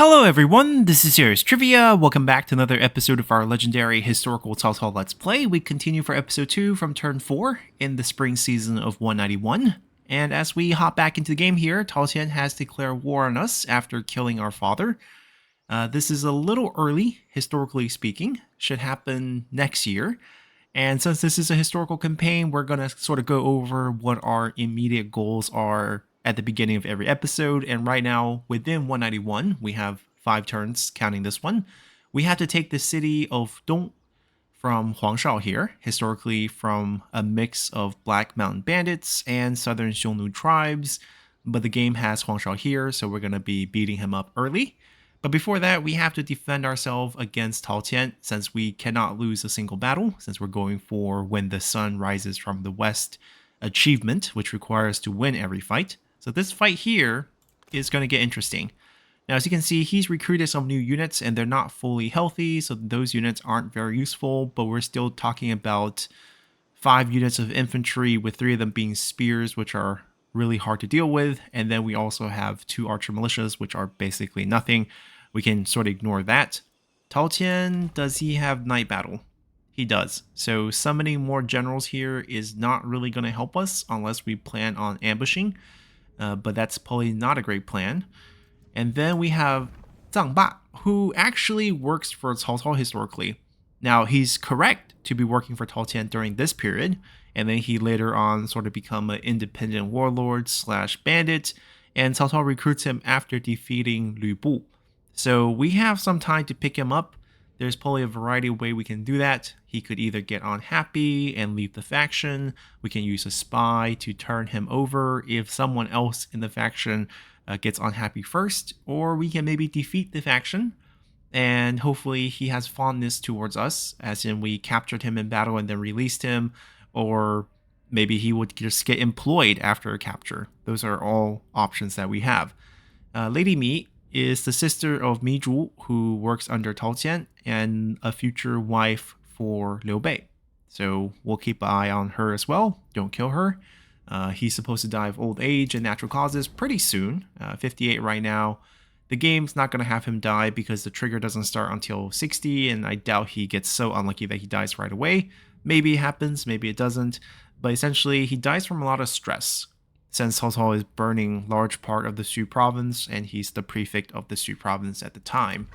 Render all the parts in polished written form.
Hello everyone, this is Serious Trivia. Welcome back to another episode of our legendary historical Cao Cao Let's Play. We continue for episode 2 from turn 4 in the spring season of 191. And as we hop back into the game here, Tao Qian has declared war on us after killing our father. This is a little early, historically speaking. Should happen next year. And since this is a historical campaign, we're going to sort of go over what our immediate goals are at the beginning of every episode. And right now, within 191, we have 5 turns, counting this one. We have to take the city of Dong from Huangshao here, historically from a mix of Black Mountain Bandits and Southern Xiongnu tribes. But the game has Huangshao here, so we're going to be beating him up early. But before that, we have to defend ourselves against Tao Qian, since we cannot lose a single battle, since we're going for When the Sun Rises from the West achievement, which requires to win every fight. So this fight here is going to get interesting. Now, as you can see, he's recruited some new units, and they're not fully healthy, so those units aren't very useful, but we're still talking about 5 units of infantry, with 3 of them being spears, which are really hard to deal with, and then we also have 2 archer militias, which are basically nothing. We can sort of ignore that. Tao Qian, does he have night battle? He does. So summoning more generals here is not really going to help us unless we plan on ambushing. But that's probably not a great plan. And then we have Zhang Ba, who actually works for Cao Cao historically. Now, he's correct to be working for Tao Qian during this period, and then he later on sort of become an independent warlord / bandit, and Cao Cao recruits him after defeating Lü Bu. So we have some time to pick him up. There's probably a variety of ways we can do that. He could either get unhappy and leave the faction. We can use a spy to turn him over if someone else in the faction gets unhappy first, or we can maybe defeat the faction, and hopefully he has fondness towards us, as in we captured him in battle and then released him, or maybe he would just get employed after a capture. Those are all options that we have. Lady Mi is the sister of Mi Zhu, who works under Tao Qian, and a future wife for Liu Bei. So we'll keep an eye on her as well. Don't kill her. He's supposed to die of old age and natural causes pretty soon, 58 right now. The game's not going to have him die because the trigger doesn't start until 60, and I doubt he gets so unlucky that he dies right away. Maybe it happens, maybe it doesn't, but essentially he dies from a lot of stress, since Cao Cao is burning large part of the Shu province, and he's the prefect of the Shu province at the time.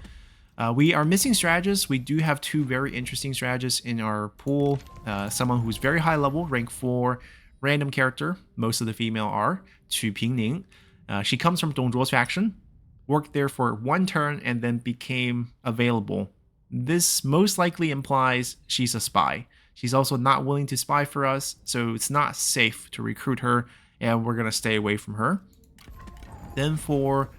We are missing strategists. We do have 2 very interesting strategists in our pool. Someone who's very high level, rank 4, random character, most of the female are, Qu Pingning. She comes from Dong Zhuo's faction, worked there for 1 turn, and then became available. This most likely implies she's a spy. She's also not willing to spy for us, so it's not safe to recruit her, and we're going to stay away from her. Then for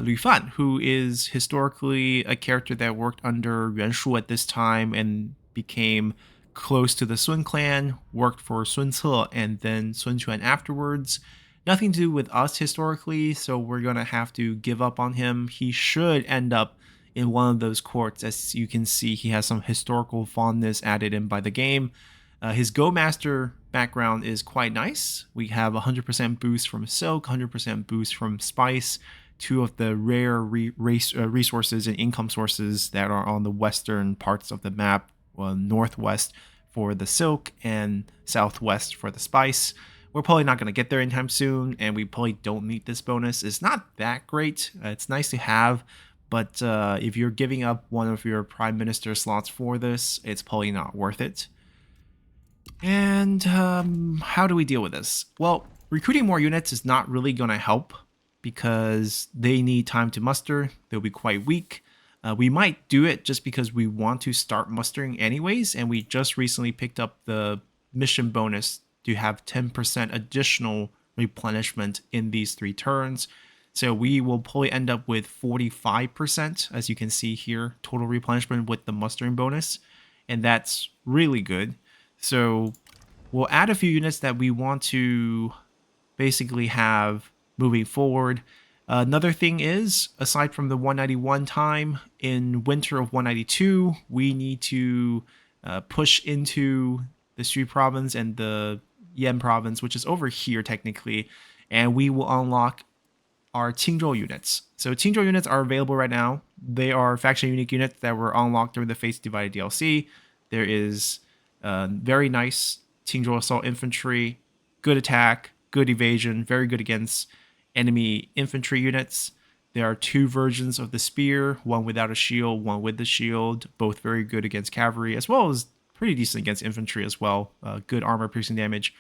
Lu Fan, who is historically a character that worked under Yuan Shu at this time and became close to the Sun clan, worked for Sun Ce and then Sun Quan afterwards. Nothing to do with us historically, so we're going to have to give up on him. He should end up in one of those courts. As you can see, he has some historical fondness added in by the game. His Go Master background is quite nice. We have 100% boost from Silk, 100% boost from Spice, 2 of the rare resources and income sources that are on the western parts of the map, northwest for the Silk and southwest for the Spice. We're probably not going to get there anytime soon, and we probably don't need this bonus. It's not that great. It's nice to have, but if you're giving up one of your Prime Minister slots for this, it's probably not worth it. And how do we deal with this? Well, recruiting more units is not really going to help because they need time to muster. They'll be quite weak. We might do it just because we want to start mustering anyways, and we just recently picked up the mission bonus to have 10% additional replenishment in these 3 turns. So we will probably end up with 45%, as you can see here, total replenishment with the mustering bonus, and that's really good. So we'll add a few units that we want to basically have moving forward. Another thing is, aside from the 191 time, in winter of 192, we need to push into the Shu province and the Yan province, which is over here technically, and we will unlock are Qingzhou units. So Qingzhou units are available right now. They are faction unique units that were unlocked during the Fates Divided DLC. There is very nice Qingzhou assault infantry, good attack, good evasion, very good against enemy infantry units. There are two versions of the spear, one without a shield, one with the shield, both very good against cavalry, as well as pretty decent against infantry as well. Good armor piercing damage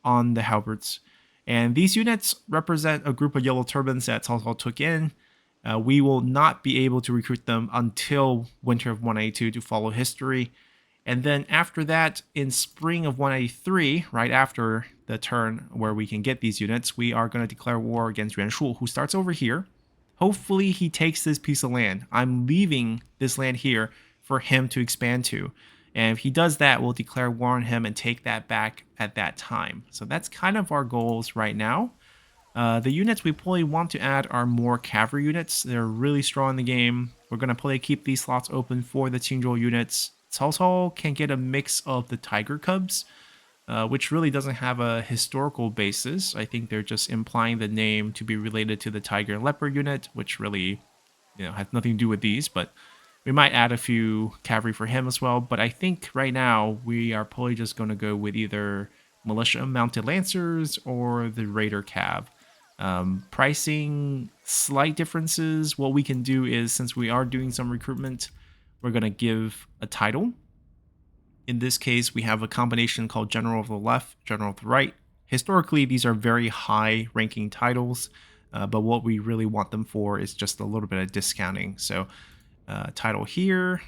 on the halberds. And these units represent a group of yellow turbans that Cao Cao took in. We will not be able to recruit them until winter of 182 to follow history. And then after that, in spring of 183, right after the turn where we can get these units, we are going to declare war against Yuan Shu, who starts over here. Hopefully he takes this piece of land. I'm leaving this land here for him to expand to. And if he does that, we'll declare war on him and take that back at that time. So that's kind of our goals right now. The units we probably want to add are more cavalry units. They're really strong in the game. We're going to probably keep these slots open for the Qingzhou units. Cao Cao can get a mix of the tiger cubs, which really doesn't have a historical basis. I think they're just implying the name to be related to the tiger and leopard unit, which really, has nothing to do with these, but we might add a few cavalry for him as well. But I think right now we are probably just going to go with either militia mounted lancers or the raider cav. Pricing, slight differences. What we can do is, since we are doing some recruitment, we're going to give a title. In this case, we have a combination called General of the Left, General of the Right. Historically, these are very high ranking titles, but what we really want them for is just a little bit of discounting. So title here,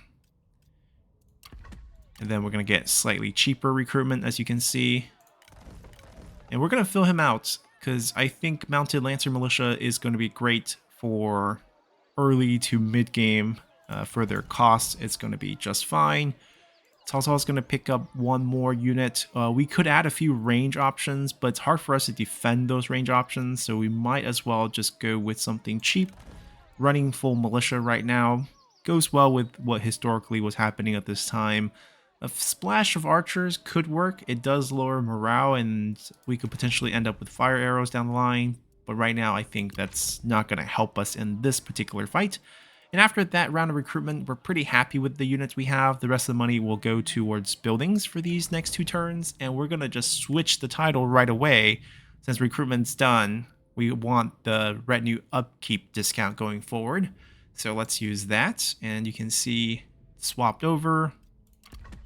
and then we're going to get slightly cheaper recruitment, as you can see. And we're going to fill him out because I think Mounted Lancer Militia is going to be great for early to mid game. For their costs, it's going to be just fine. Cao Cao is going to pick up one more unit. We could add a few range options, but it's hard for us to defend those range options, so we might as well just go with something cheap. Running full militia right now goes well with what historically was happening at this time. A splash of archers could work. It does lower morale, and we could potentially end up with fire arrows down the line, but right now I think that's not going to help us in this particular fight. And after that round of recruitment, we're pretty happy with the units we have. The rest of the money will go towards buildings for these next two turns, and we're going to just switch the title right away. Since recruitment's done, we want the retinue upkeep discount going forward. So let's use that, and you can see swapped over,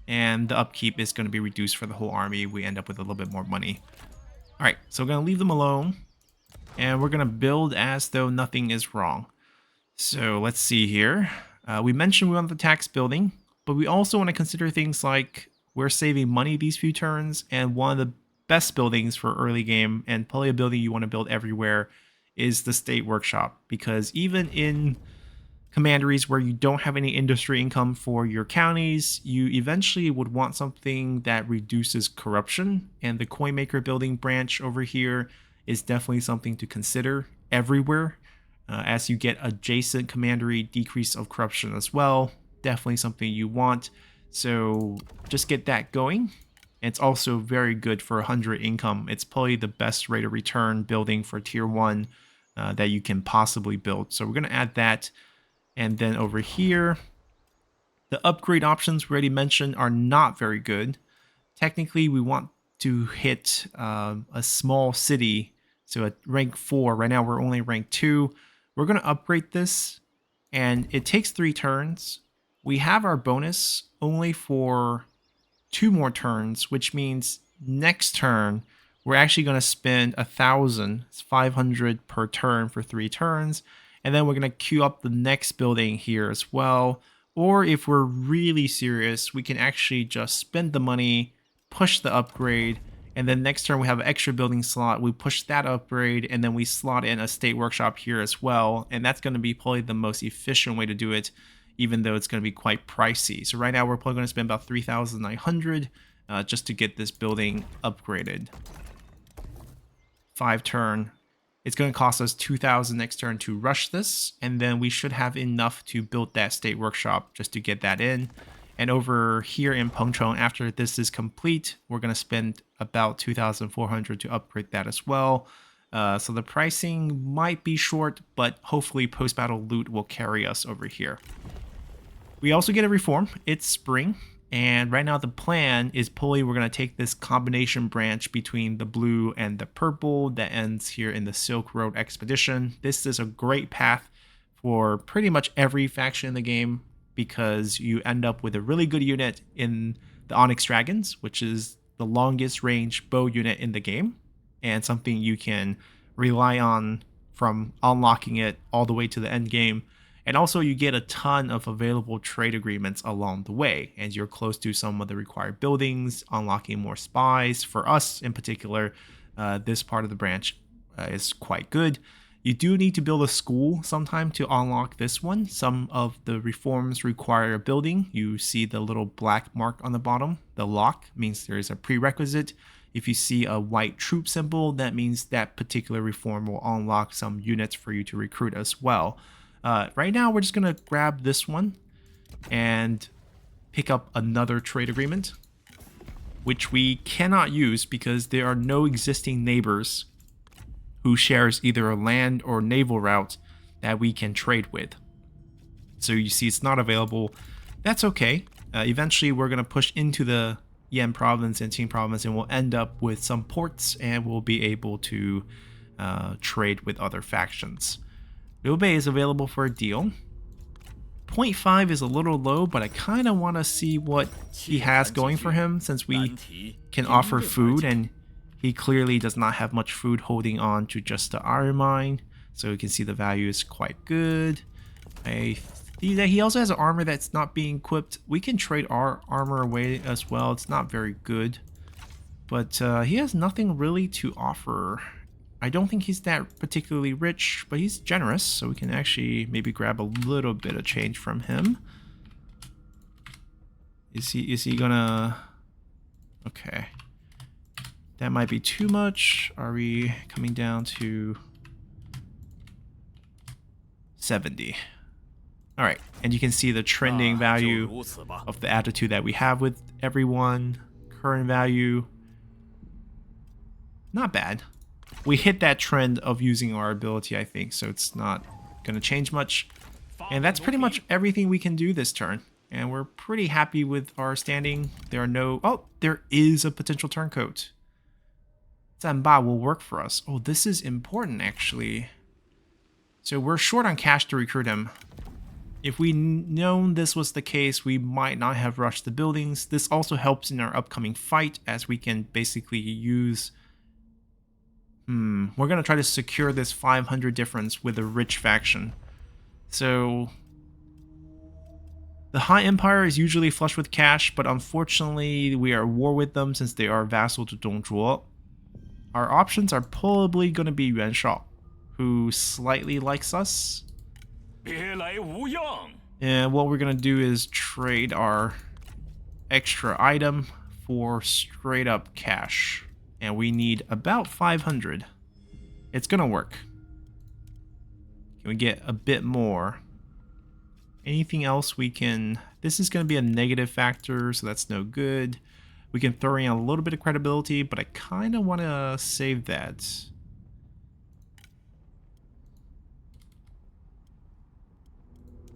and the upkeep is going to be reduced for the whole army. We end up with a little bit more money. All right, so we're going to leave them alone, and we're going to build as though nothing is wrong. So let's see here. We mentioned we want the tax building, but we also want to consider things like we're saving money these few turns, and one of the best buildings for early game, and probably a building you want to build everywhere, is the state workshop. Because even in commanderies where you don't have any industry income for your counties, you eventually would want something that reduces corruption, and the coin maker building branch over here is definitely something to consider everywhere. As you get adjacent commandery, decrease of corruption as well. Definitely something you want. So just get that going. It's also very good for 100 income. It's probably the best rate of return building for tier 1 that you can possibly build. So we're going to add that. And then over here, the upgrade options we already mentioned are not very good. Technically, we want to hit a small city. So at rank 4, right now we're only rank 2. We're going to upgrade this, and it takes 3 turns. We have our bonus only for 2 more turns, which means next turn, we're actually going to spend 1,000. It's 500 per turn for 3 turns. And then we're going to queue up the next building here as well. Or if we're really serious, we can actually just spend the money, push the upgrade, and then next turn we have an extra building slot. We push that upgrade, and then we slot in a state workshop here as well. And that's going to be probably the most efficient way to do it, even though it's going to be quite pricey. So right now we're probably going to spend about 3,900 just to get this building upgraded. 5 turn. It's going to cost us 2,000 next turn to rush this, and then we should have enough to build that state workshop just to get that in. And over here in Pengcheng, after this is complete, we're going to spend about 2,400 to upgrade that as well. So the pricing might be short, but hopefully post-battle loot will carry us over here. We also get a reform. It's spring, and right now the plan is we're going to take this combination branch between the blue and the purple that ends here in the Silk Road Expedition. This is a great path for pretty much every faction in the game because you end up with a really good unit in the Onyx Dragons, which is the longest range bow unit in the game, and something you can rely on from unlocking it all the way to the end game. And also you get a ton of available trade agreements along the way, and you're close to some of the required buildings, unlocking more spies. For us in particular, this part of the branch is quite good. You do need to build a school sometime to unlock this one. Some of the reforms require a building. You see the little black mark on the bottom. The lock means there is a prerequisite. If you see a white troop symbol, that means that particular reform will unlock some units for you to recruit as well. Right now, we're just going to grab this one and pick up another trade agreement, which we cannot use because there are no existing neighbors who shares either a land or naval route that we can trade with. So you see it's not available. That's okay. Eventually we're going to push into the Yan province and Qing province, and we'll end up with some ports, and we'll be able to trade with other factions. Liu Bei is available for a deal. 0.5 is a little low, but I kind of want to see what he has going for him, since we can offer food, and he clearly does not have much food holding on to just the iron mine. So you can see the value is quite good. He also has an armor that's not being equipped. We can trade our armor away as well. It's not very good, but he has nothing really to offer. I don't think he's that particularly rich, but he's generous, so we can actually maybe grab a little bit of change from him. Is he gonna... Okay. That might be too much. Are we coming down to 70? All right, and you can see the trending value of the attitude that we have with everyone. Current value, not bad. We hit that trend of using our ability, I think, so it's not going to change much. And that's pretty much everything we can do this turn. And we're pretty happy with our standing. There are no... Oh, there is a potential turncoat. Zanba will work for us. Oh, this is important, actually. So we're short on cash to recruit him. If we'd known this was the case, we might not have rushed the buildings. This also helps in our upcoming fight, as we can basically use... We're going to try to secure this 500 difference with a rich faction. So... The Han Empire is usually flush with cash, but unfortunately we are at war with them since they are vassal to Dongzhuo. Our options are probably going to be Yuan Shao, who slightly likes us. And what we're going to do is trade our extra item for straight up cash. And we need about 500. It's going to work. Can we get a bit more? Anything else we can... This is going to be a negative factor, so that's no good. We can throw in a little bit of credibility, but I kind of want to save that.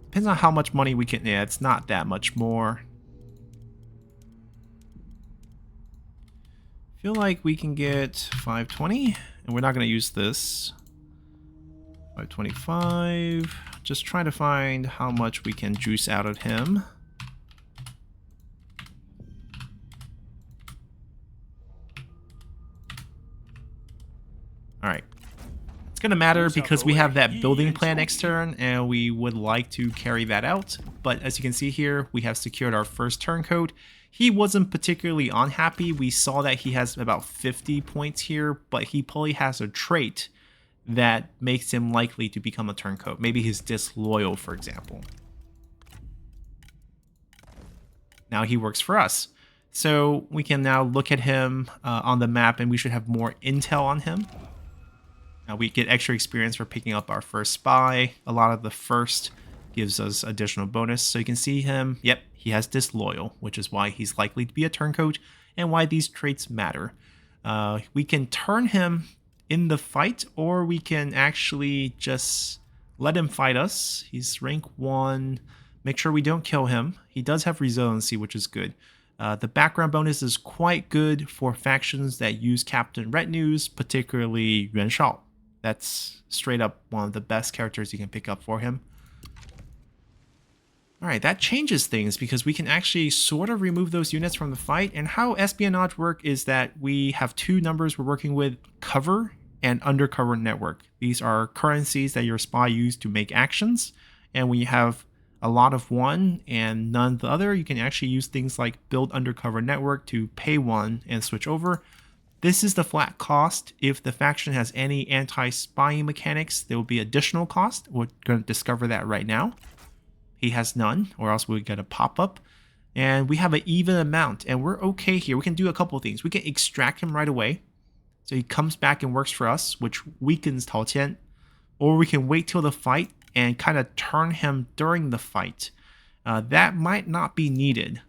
Depends on how much money we can... Yeah, it's not that much more. Feel like we can get 520, and we're not going to use this. 525. Just trying to find how much we can juice out of him. Alright. It's going to matter because we have that building plan next turn, and we would like to carry that out. But as you can see here, we have secured our first turncoat. He wasn't particularly unhappy. We saw that he has about 50 points here, but he probably has a trait that makes him likely to become a turncoat. Maybe he's disloyal, for example. Now he works for us. So we can now look at him on the map, and we should have more intel on him. Now we get extra experience for picking up our first spy. A lot of the first gives us additional bonus. So you can see him. Yep, he has disloyal, which is why he's likely to be a turncoat and why these traits matter. We can turn him in the fight, or we can actually just let him fight us. He's rank 1. Make sure we don't kill him. He does have resiliency, which is good. The background bonus is quite good for factions that use captain retinues, particularly Yuan Shao. That's straight up one of the best characters you can pick up for him. Alright, that changes things because we can actually sort of remove those units from the fight. And how espionage work is that we have 2 numbers we're working with: cover and undercover network. These are currencies that your spy used to make actions. And when you have a lot of one and none of the other, you can actually use things like build undercover network to pay one and switch over. This is the flat cost. If the faction has any anti-spying mechanics, there will be additional cost. We're going to discover that right now. He has none, or else we get a pop-up. And we have an even amount, and we're okay here. We can do a couple of things. We can extract him right away, so he comes back and works for us, which weakens Tao Qian. Or we can wait till the fight and kind of turn him during the fight. That might not be needed.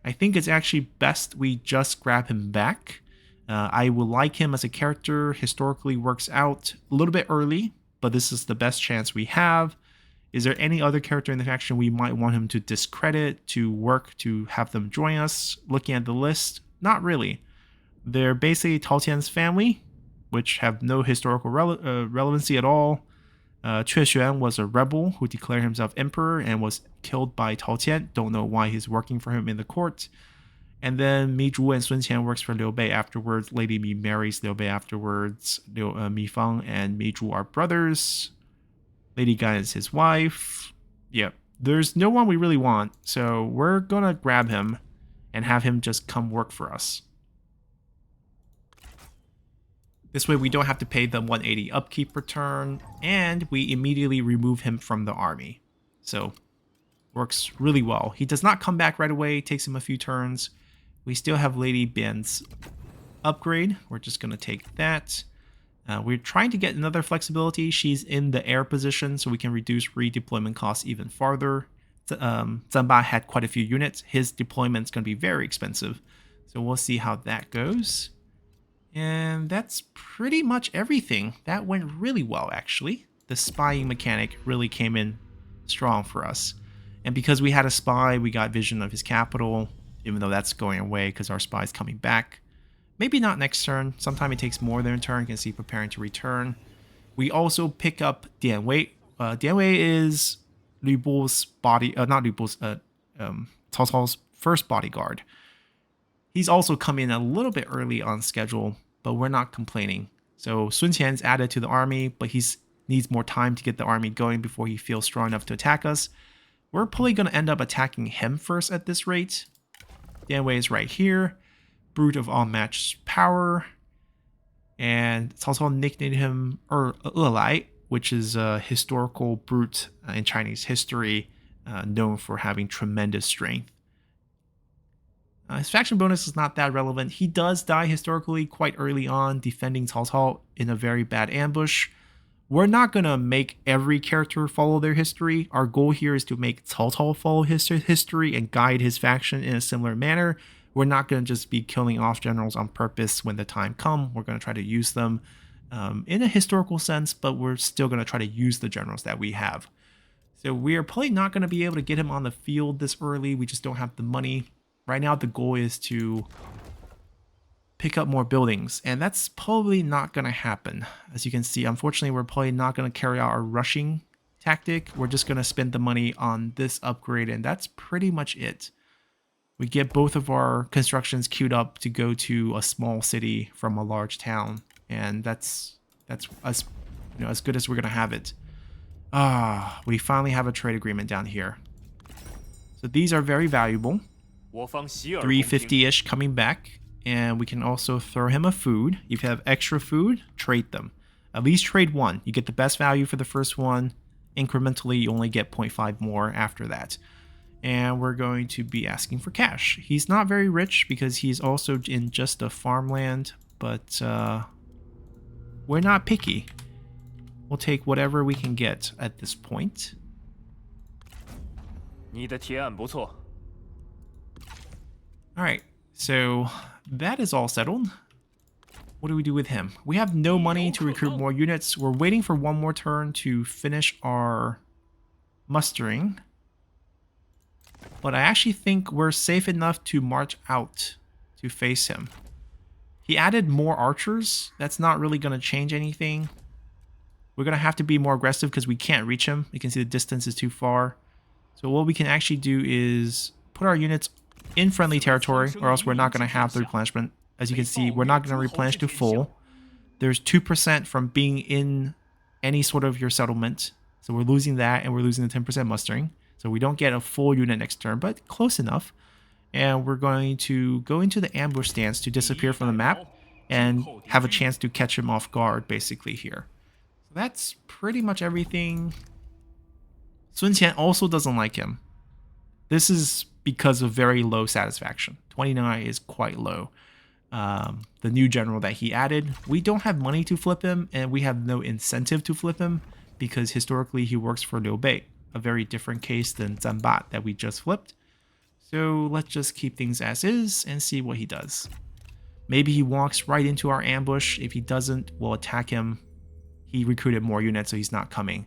I think it's actually best we just grab him back. I will like him as a character. Historically works out a little bit early, but this is the best chance we have. Is there any other character in the faction we might want him to discredit, to work, to have them join us? Looking at the list, not really. They're basically Tao Qian's family, which have no historical relevancy at all. Cue Xuan was a rebel who declared himself emperor and was killed by Tao Qian. Don't know why he's working for him in the court. And then Mi Zhu and Sun Qian works for Liu Bei afterwards. Lady Mi marries Liu Bei afterwards. Mi Feng and Mi Zhu are brothers. Lady Gan is his wife. Yep. There's no one we really want, so we're gonna grab him and have him just come work for us. This way we don't have to pay the 180 upkeep return, and we immediately remove him from the army. So, works really well. He does not come back right away, takes him a few turns. We still have Lady Bian's upgrade. We're just gonna take that. We're trying to get another flexibility. She's in the air position, so we can reduce redeployment costs even farther. Zanba had quite a few units. His deployment's going to be very expensive. So we'll see how that goes. And that's pretty much everything. That went really well, actually. The spying mechanic really came in strong for us. And because we had a spy, we got vision of his capital, even though that's going away because our spy's coming back. Maybe not next turn. Sometime it takes more than a turn. You can see preparing to return. We also pick up Dian Wei. Dian Wei is Lu Bu's body, not Lu Bu's, Cao Cao's first bodyguard. He's also come in a little bit early on schedule, but we're not complaining. So Sun Qian's added to the army, but he needs more time to get the army going before he feels strong enough to attack us. We're probably going to end up attacking him first at this rate. Dian Wei is right here. Brute of unmatched power, and Cao Cao nicknamed him Lai, which is a historical brute in Chinese history, known for having tremendous strength. His faction bonus is not that relevant. He does die historically quite early on, defending Cao Cao in a very bad ambush. We're not going to make every character follow their history. Our goal here is to make Cao Cao follow his history and guide his faction in a similar manner. We're not going to just be killing off generals on purpose when the time comes. We're going to try to use them in a historical sense, but we're still going to try to use the generals that we have. So we're probably not going to be able to get him on the field this early. We just don't have the money. Right now, the goal is to pick up more buildings, and that's probably not going to happen. As you can see, unfortunately, we're probably not going to carry out our rushing tactic. We're just going to spend the money on this upgrade, and that's pretty much it. We get both of our constructions queued up to go to a small city from a large town, and that's as good as we're gonna have it. We finally have a trade agreement down here. So these are very valuable. 350-ish coming back, and we can also throw him a food. If you have extra food, trade them. At least trade one. You get the best value for the first one. Incrementally, you only get 0.5 more after that. And we're going to be asking for cash. He's not very rich because he's also in just a farmland, but we're not picky. We'll take whatever we can get at this point. 你的提案不错。 Alright, so that is all settled. what do we do with him? We have no money to recruit more units. We're waiting for one more turn to finish our mustering. But I actually think we're safe enough to march out to face him. He added more archers. That's not really going to change anything. We're going to have to be more aggressive because we can't reach him. You can see the distance is too far. So what we can actually do is put our units in friendly territory, or else we're not going to have the replenishment. As you can see, we're not going to replenish to full. There's 2% from being in any sort of your settlement. So we're losing that, and we're losing the 10% mustering. So we don't get a full unit next turn, but close enough. And we're going to go into the ambush stance to disappear from the map and have a chance to catch him off guard, basically, here. So that's pretty much everything. Sun Qian also doesn't like him. This is because of very low satisfaction. 29 is quite low. The new general that he added, we don't have money to flip him, and we have no incentive to flip him because historically he works for Liu Bei, a very different case than Zanbat that we just flipped. So let's just keep things as is and see what he does. Maybe he walks right into our ambush. If he doesn't, we'll attack him. He recruited more units, so he's not coming.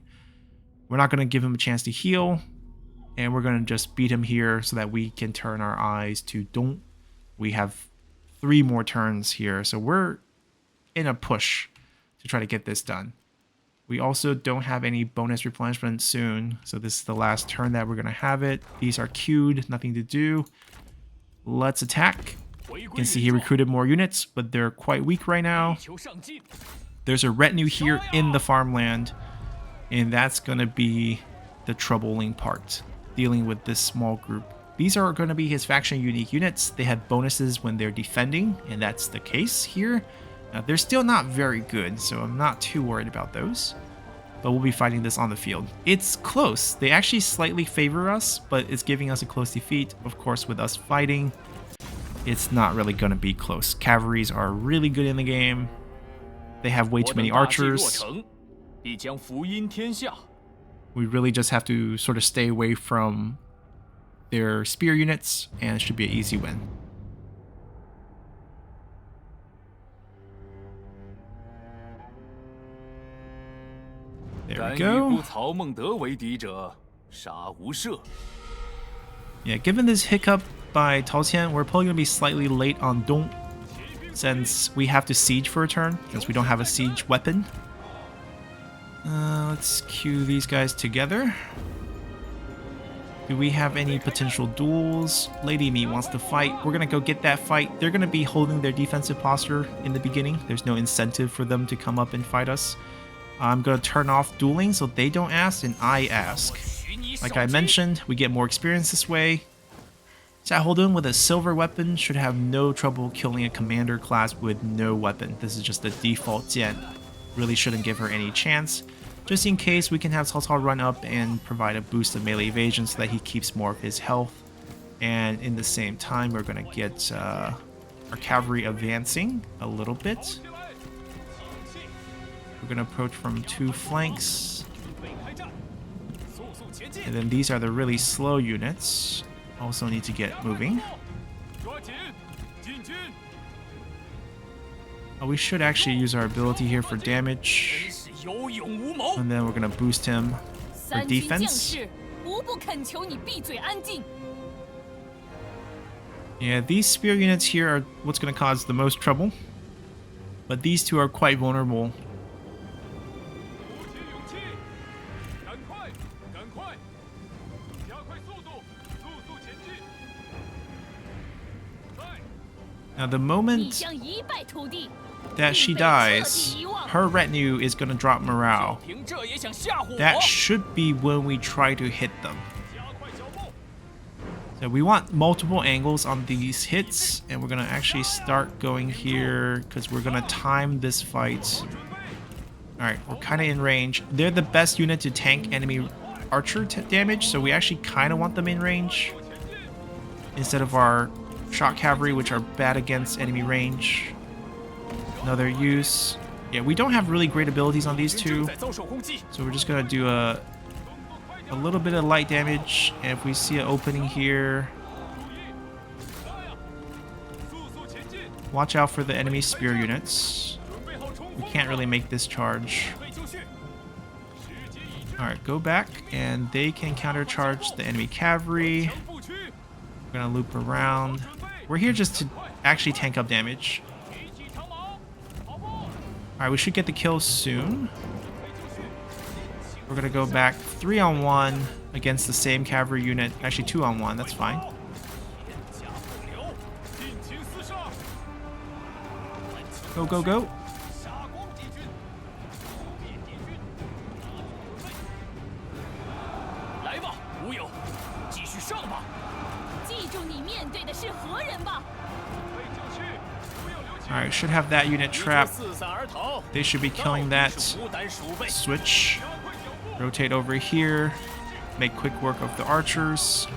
We're not going to give him a chance to heal, and we're going to just beat him here so that we can turn our eyes to Dong. We have 3 more turns here, so we're in a push to try to get this done. We also don't have any bonus replenishment soon, so this is the last turn that we're going to have it. These are queued, nothing to do. Let's attack. You can see he recruited more units, but they're quite weak right now. There's a retinue here in the farmland, and that's going to be the troubling part, dealing with this small group. These are going to be his faction unique units. They have bonuses when they're defending, and that's the case here. They're still not very good, so I'm not too worried about those. But we'll be fighting this on the field. It's close. They actually slightly favor us, but it's giving us a close defeat. Of course, with us fighting, it's not really going to be close. Cavalries are really good in the game. They have way too many archers. We really just have to sort of stay away from their spear units, and it should be an easy win. There we go. Yeah, given this hiccup by Cao Qian, we're probably going to be slightly late on Dong, since we have to siege for a turn, since we don't have a siege weapon. Let's queue these guys together. Do we have any potential duels? Lady Me wants to fight. We're going to go get that fight. They're going to be holding their defensive posture in the beginning. There's no incentive for them to come up and fight us. I'm going to turn off dueling so they don't ask and I ask. Like I mentioned, we get more experience this way. Xiaoholdun with a silver weapon should have no trouble killing a commander class with no weapon. This is just the default Jian. Really shouldn't give her any chance. Just in case, we can have Cao Cao run up and provide a boost of melee evasion so that he keeps more of his health. And in the same time, we're going to get our cavalry advancing a little bit. We're going to approach from 2 flanks. And then these are the really slow units. Also need to get moving. We should actually use our ability here for damage. And then we're going to boost him for defense. Yeah, these spear units here are what's going to cause the most trouble. But these two are quite vulnerable. Now the moment that she dies, her retinue is going to drop morale. That should be when we try to hit them. So we want multiple angles on these hits, and we're going to actually start going here because we're going to time this fight. Alright, we're kind of in range. They're the best unit to tank enemy archer damage, so we actually kind of want them in range instead of our shock cavalry, which are bad against enemy range. Another use. Yeah, we don't have really great abilities on these two, so we're just gonna do a little bit of light damage, and if we see an opening here, Watch out for the enemy spear units. We can't really make this charge. Alright, go back, and they can countercharge the enemy cavalry. We're gonna loop around. We're here just to actually tank up damage. Alright, we should get the kill soon. We're gonna go back 3-on-1 against the same cavalry unit. Actually, 2-on-1, that's fine. Go, go, go. Alright, should have that unit trapped. They should be killing that. Switch. Rotate over here. Make quick work of the archers.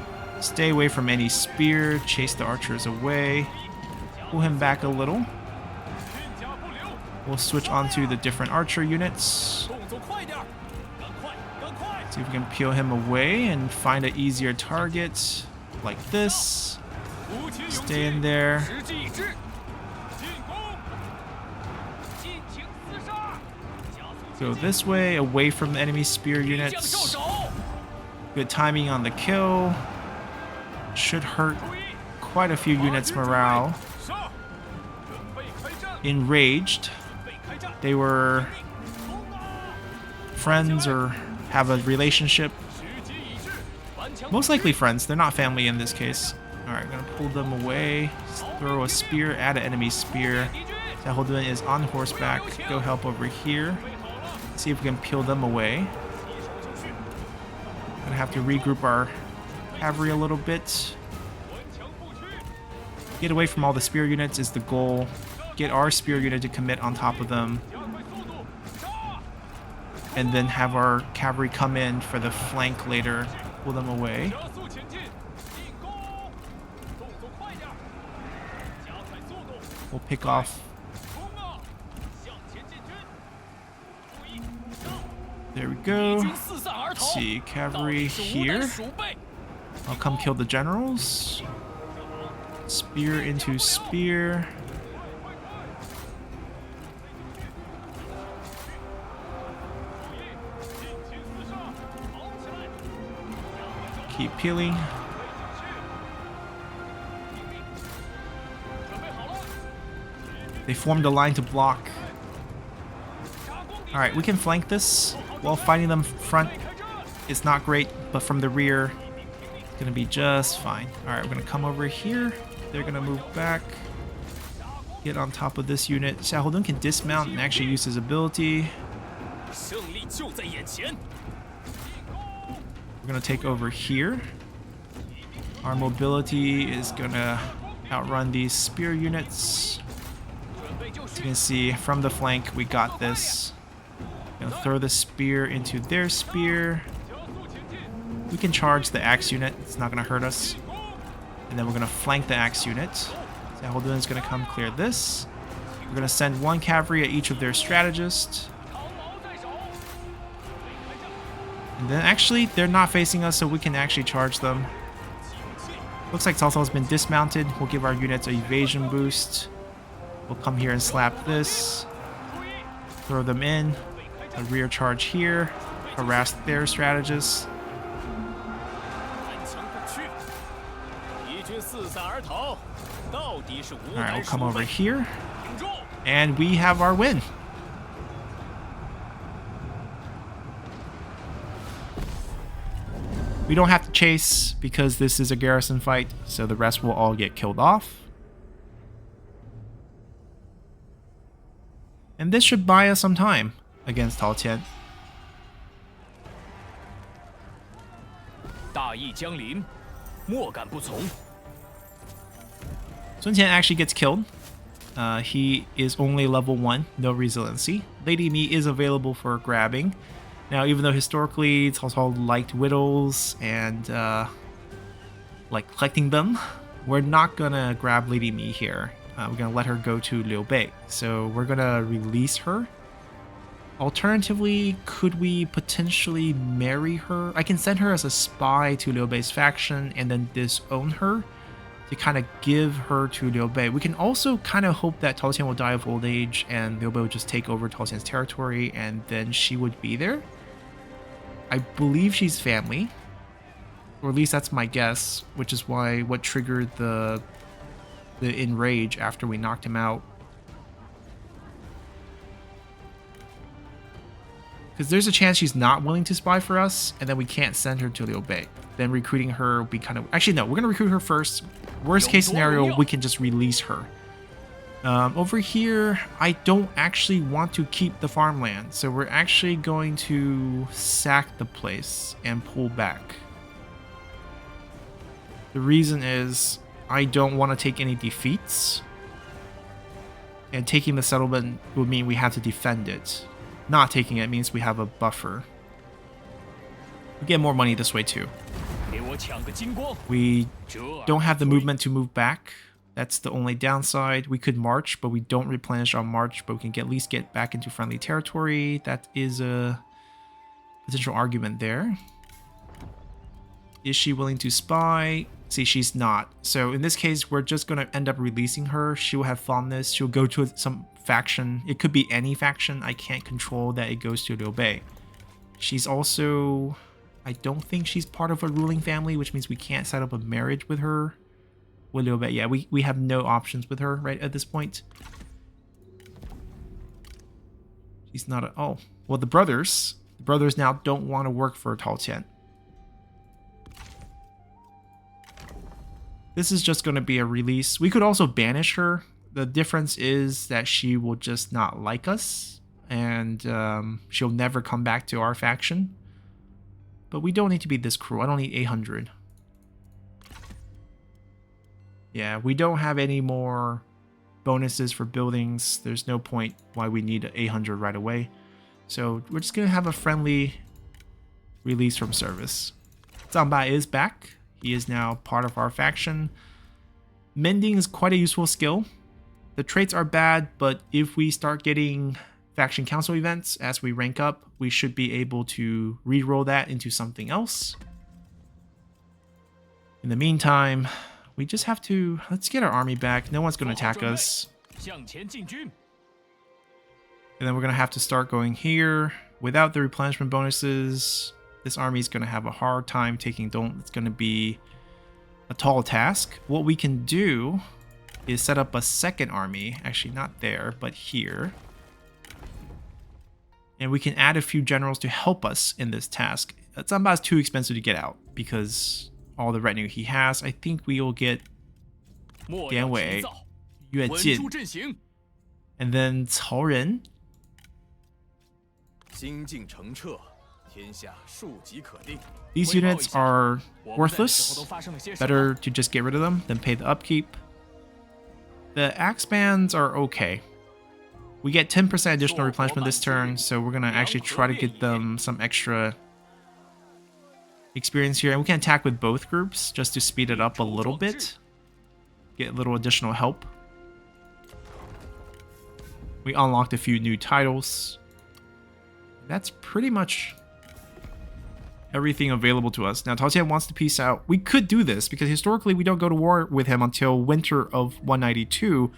Stay away from any spear. Chase the archers away. Pull him back a little. We'll switch onto the different archer units. See if we can peel him away and find an easier target. Like this. Stay in there. Go this way, away from the enemy spear units. Good timing on the kill. Should hurt quite a few units' morale. Enraged. They were friends or have a relationship. Most likely friends. They're not family in this case. Alright, gonna pull them away. Throw a spear at an enemy spear. Xiaohodun is on horseback. Go help over here. See if we can peel them away. Gonna have to regroup our cavalry a little bit. Get away from all the spear units is the goal. Get our spear unit to commit on top of them. And then have our cavalry come in for the flank later. Pull them away. We'll pick off. There we go. Let's see, cavalry here. I'll come kill the generals. Spear into spear. Keep peeling. They formed a line to block. Alright, we can flank this while fighting them front. It's not great, but from the rear, it's gonna be just fine. Alright, we're gonna come over here. They're gonna move back. Get on top of this unit. Xiaohodun can dismount and actually use his ability. We're gonna take over here. Our mobility is gonna outrun these spear units. As you can see, from the flank, we got this. Gonna throw the spear into their spear. We can charge the axe unit. It's not gonna hurt us. And then we're gonna flank the axe unit. Xiaohodun is gonna come clear this. We're gonna send one cavalry at each of their strategists. And then actually, they're not facing us, so we can actually charge them. Looks like Cao Cao has been dismounted. We'll give our units an evasion boost. We'll come here and slap this. Throw them in. A rear charge here. Harass their strategists. Alright, we'll come over here. And we have our win. We don't have to chase because this is a garrison fight, so the rest will all get killed off. And this should buy us some time against Tao Qian. Sun Qian actually gets killed. He is only level 1, no resiliency. Lady Mi is available for grabbing. Now, even though historically Cao Cao liked widows and like collecting them, we're not gonna grab Lady Mi here. We're gonna let her go to Liu Bei. So we're gonna release her. Alternatively, could we potentially marry her? I can send her as a spy to Liu Bei's faction and then disown her to kind of give her to Liu Bei. We can also kind of hope that Tao Qian will die of old age and Liu Bei will just take over Tao Qian's territory and then she would be there. I believe she's family, or at least that's my guess, which is what triggered the enrage after we knocked him out. Because there's a chance she's not willing to spy for us, and then we can't send her to Liu Bei. Then recruiting her will be kind of... Actually, no, we're going to recruit her first. Worst case scenario, we can just release her. Over here, I don't actually want to keep the farmland, so we're actually going to sack the place and pull back. The reason is I don't want to take any defeats, and taking the settlement would mean we have to defend it. Not taking it means we have a buffer. We get more money this way too. We don't have the movement to move back. That's the only downside. We could march, but we don't replenish on march, but we can at least get back into friendly territory. That is a potential argument there. Is she willing to spy? See, she's not. So in this case, we're just going to end up releasing her. She will have fondness. She'll go to some faction. It could be any faction. I can't control that it goes to Liu Bei. She's also... I don't think she's part of a ruling family, which means we can't set up a marriage with her. With Liu Bei. Yeah, we have no options with her right at this point. She's not a... Oh. Well, the brothers now don't want to work for Tao Qian. This is just going to be a release. We could also banish her. The difference is that she will just not like us. And she'll never come back to our faction. But we don't need to be this cruel. I don't need 800. Yeah, we don't have any more bonuses for buildings. There's no point why we need 800 right away. So we're just going to have a friendly release from service. Zangba is back. He is now part of our faction. Mending is quite a useful skill. The traits are bad, but if we start getting faction council events as we rank up, we should be able to reroll that into something else. In the meantime, we just have to... Let's get our army back. No one's going to attack us. And then we're going to have to start going here. Without the replenishment bonuses, this army is going to have a hard time taking Dong. It's going to be a tall task. What we can do is set up a second army. Actually, not there, but here. And we can add a few generals to help us in this task. Zamba is too expensive to get out because all the retinue he has. I think we will get Dian Wei, Yue Jin, and then Cao Ren. These units are worthless. Better to just get rid of them than pay the upkeep. The axe bands are okay. We get 10% additional replenishment this turn, so we're going to actually try to get them some extra experience here. And we can attack with both groups just to speed it up a little bit. Get a little additional help. We unlocked a few new titles. That's pretty much everything available to us. Now, Tao Qian wants to peace out. We could do this because historically we don't go to war with him until winter of 192.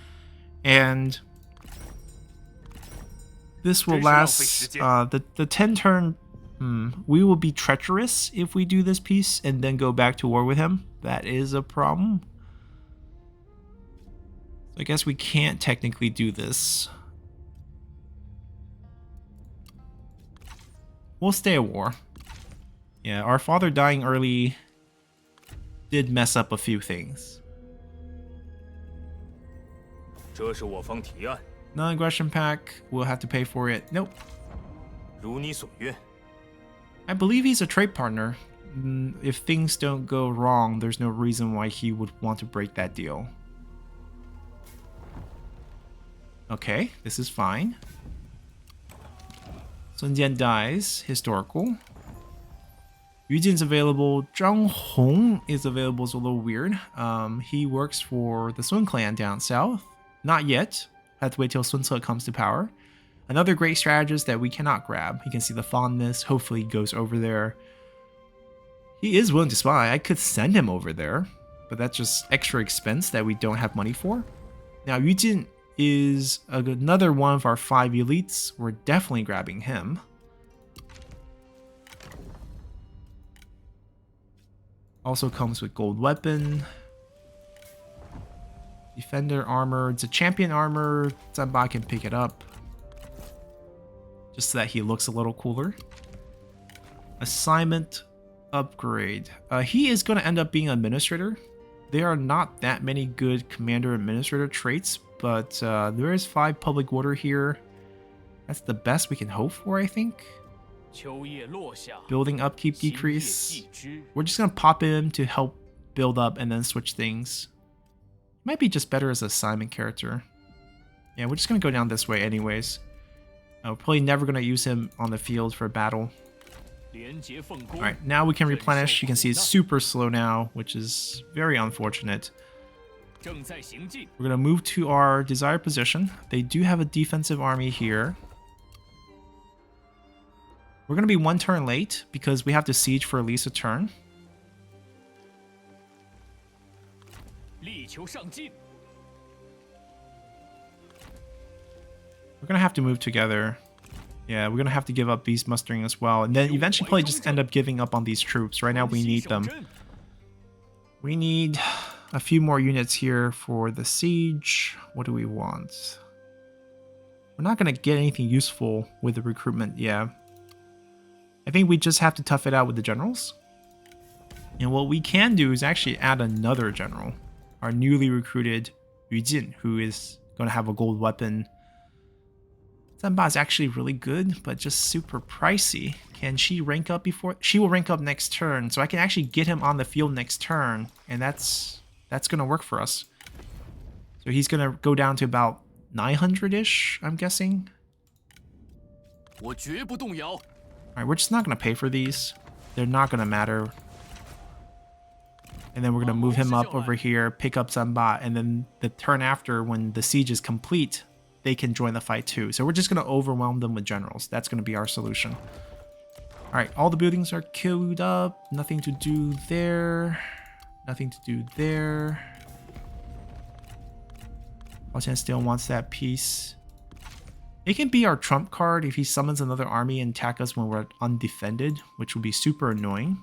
And this will last the 10 turn. We will be treacherous if we do this peace and then go back to war with him. That is a problem. I guess we can't technically do this. We'll stay at war. Yeah, our father dying early did mess up a few things. Non-aggression pack, we'll have to pay for it. Nope. I believe he's a trade partner. If things don't go wrong, there's no reason why he would want to break that deal. Okay, this is fine. Sun Jian dies, historical. Yu Jin's available. Zhang Hong is available, is a little weird. He works for the Sun clan down south. Not yet. Have to wait till Sun Ce comes to power. Another great strategist that we cannot grab. You can see the fondness. Hopefully he goes over there. He is willing to spy. I could send him over there. but that's just extra expense that we don't have money for. Now, Yujin is another one of our 5 elites. We're definitely grabbing him. Also comes with gold weapon. Defender armor. It's a champion armor. Zanba can pick it up. Just so that he looks a little cooler. Assignment upgrade. He is going to end up being administrator. There are not that many good commander administrator traits, but there is 5 public order here. That's the best we can hope for, I think. Building upkeep decrease. We're just going to pop in to help build up and then switch things. Might be just better as a assignment character. Yeah, we're just going to go down this way anyways. We're probably never going to use him on the field for battle. Alright, now we can replenish. You can see it's super slow now, which is very unfortunate. We're going to move to our desired position. They do have a defensive army here. We're going to be 1 turn late because we have to siege for at least a turn. We're going to have to move together. Yeah, we're going to have to give up beast mustering as well. And then eventually probably just end up giving up on these troops. Right now we need them. We need a few more units here for the siege. What do we want? We're not going to get anything useful with the recruitment. Yeah. I think we just have to tough it out with the generals. And what we can do is actually add another general. Our newly recruited Yu Jin, who is going to have a gold weapon. Zanba is actually really good, but just super pricey. Can she rank up before? She will rank up next turn, so I can actually get him on the field next turn, and that's going to work for us. So he's going to go down to about 900-ish, I'm guessing. Alright, we're just not going to pay for these. They're not going to matter. And then we're going to move him up over here, pick up Zanba, and then the turn after, when the siege is complete, they can join the fight too. So we're just going to overwhelm them with generals. That's going to be our solution. Alright, all the buildings are queued up. Nothing to do there. Nothing to do there. Altian still wants that piece. It can be our trump card if he summons another army and attack us when we're undefended, which would be super annoying,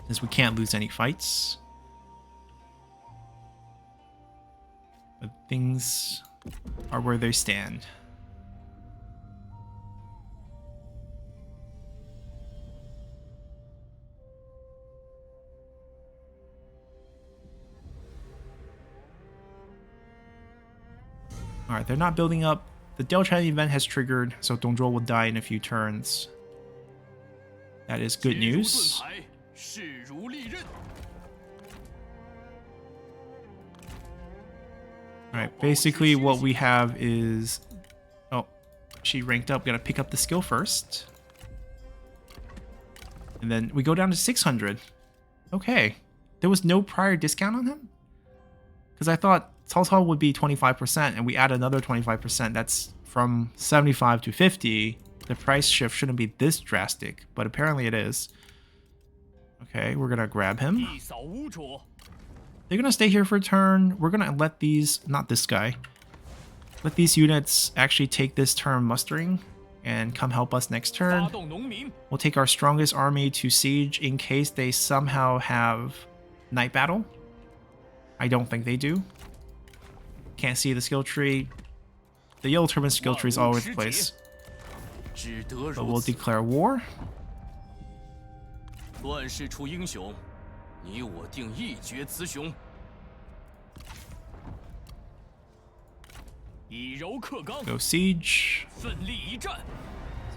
since we can't lose any fights. But things are where they stand. Alright, they're not building up. The Delchan event has triggered, so Dongzhuo will die in a few turns. That is good news. Alright, basically what we have is... Oh, she ranked up. Gotta pick up the skill first. And then we go down to 600. Okay. There was no prior discount on him? Because I thought Cao Cao would be 25%, and we add another 25%. That's from 75 to 50. The price shift shouldn't be this drastic, but apparently it is. Okay, we're gonna grab him. They're gonna stay here for a turn. We're gonna let these, not this guy, let these units actually take this turn mustering and come help us next turn. We'll take our strongest army to siege in case they somehow have night battle. I don't think they do. Can't see the skill tree. The yellow turban skill tree is all over the place. But we'll declare war. Go siege. So you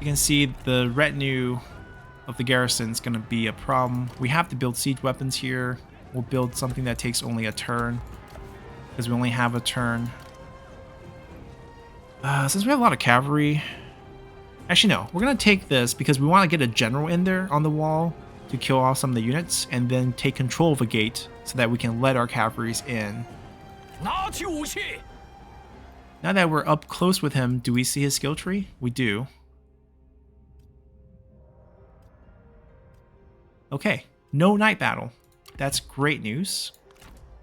can see the retinue of the garrison is going to be a problem. We have to build siege weapons here. We'll build something that takes only a turn, because we only have a turn. Since we have a lot of cavalry... Actually, no. We're going to take this because we want to get a general in there on the wall to kill off some of the units, and then take control of a gate so that we can let our cavalries in. Now that we're up close with him, do we see his skill tree? We do. Okay. No night battle. That's great news.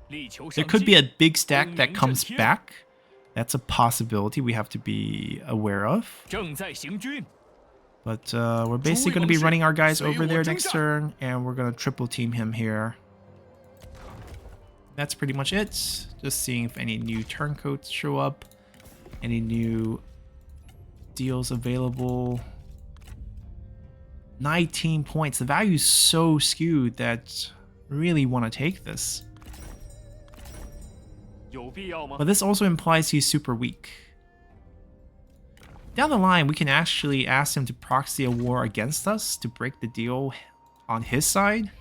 There could be a big stack that comes back. That's a possibility we have to be aware of. But we're basically going to be running our guys over there next turn, and we're going to triple team him here. That's pretty much it. Just seeing if any new turncoats show up, any new deals available. 19 points. The value is so skewed that I really want to take this. But this also implies he's super weak. Down the line, we can actually ask him to proxy a war against us to break the deal on his side.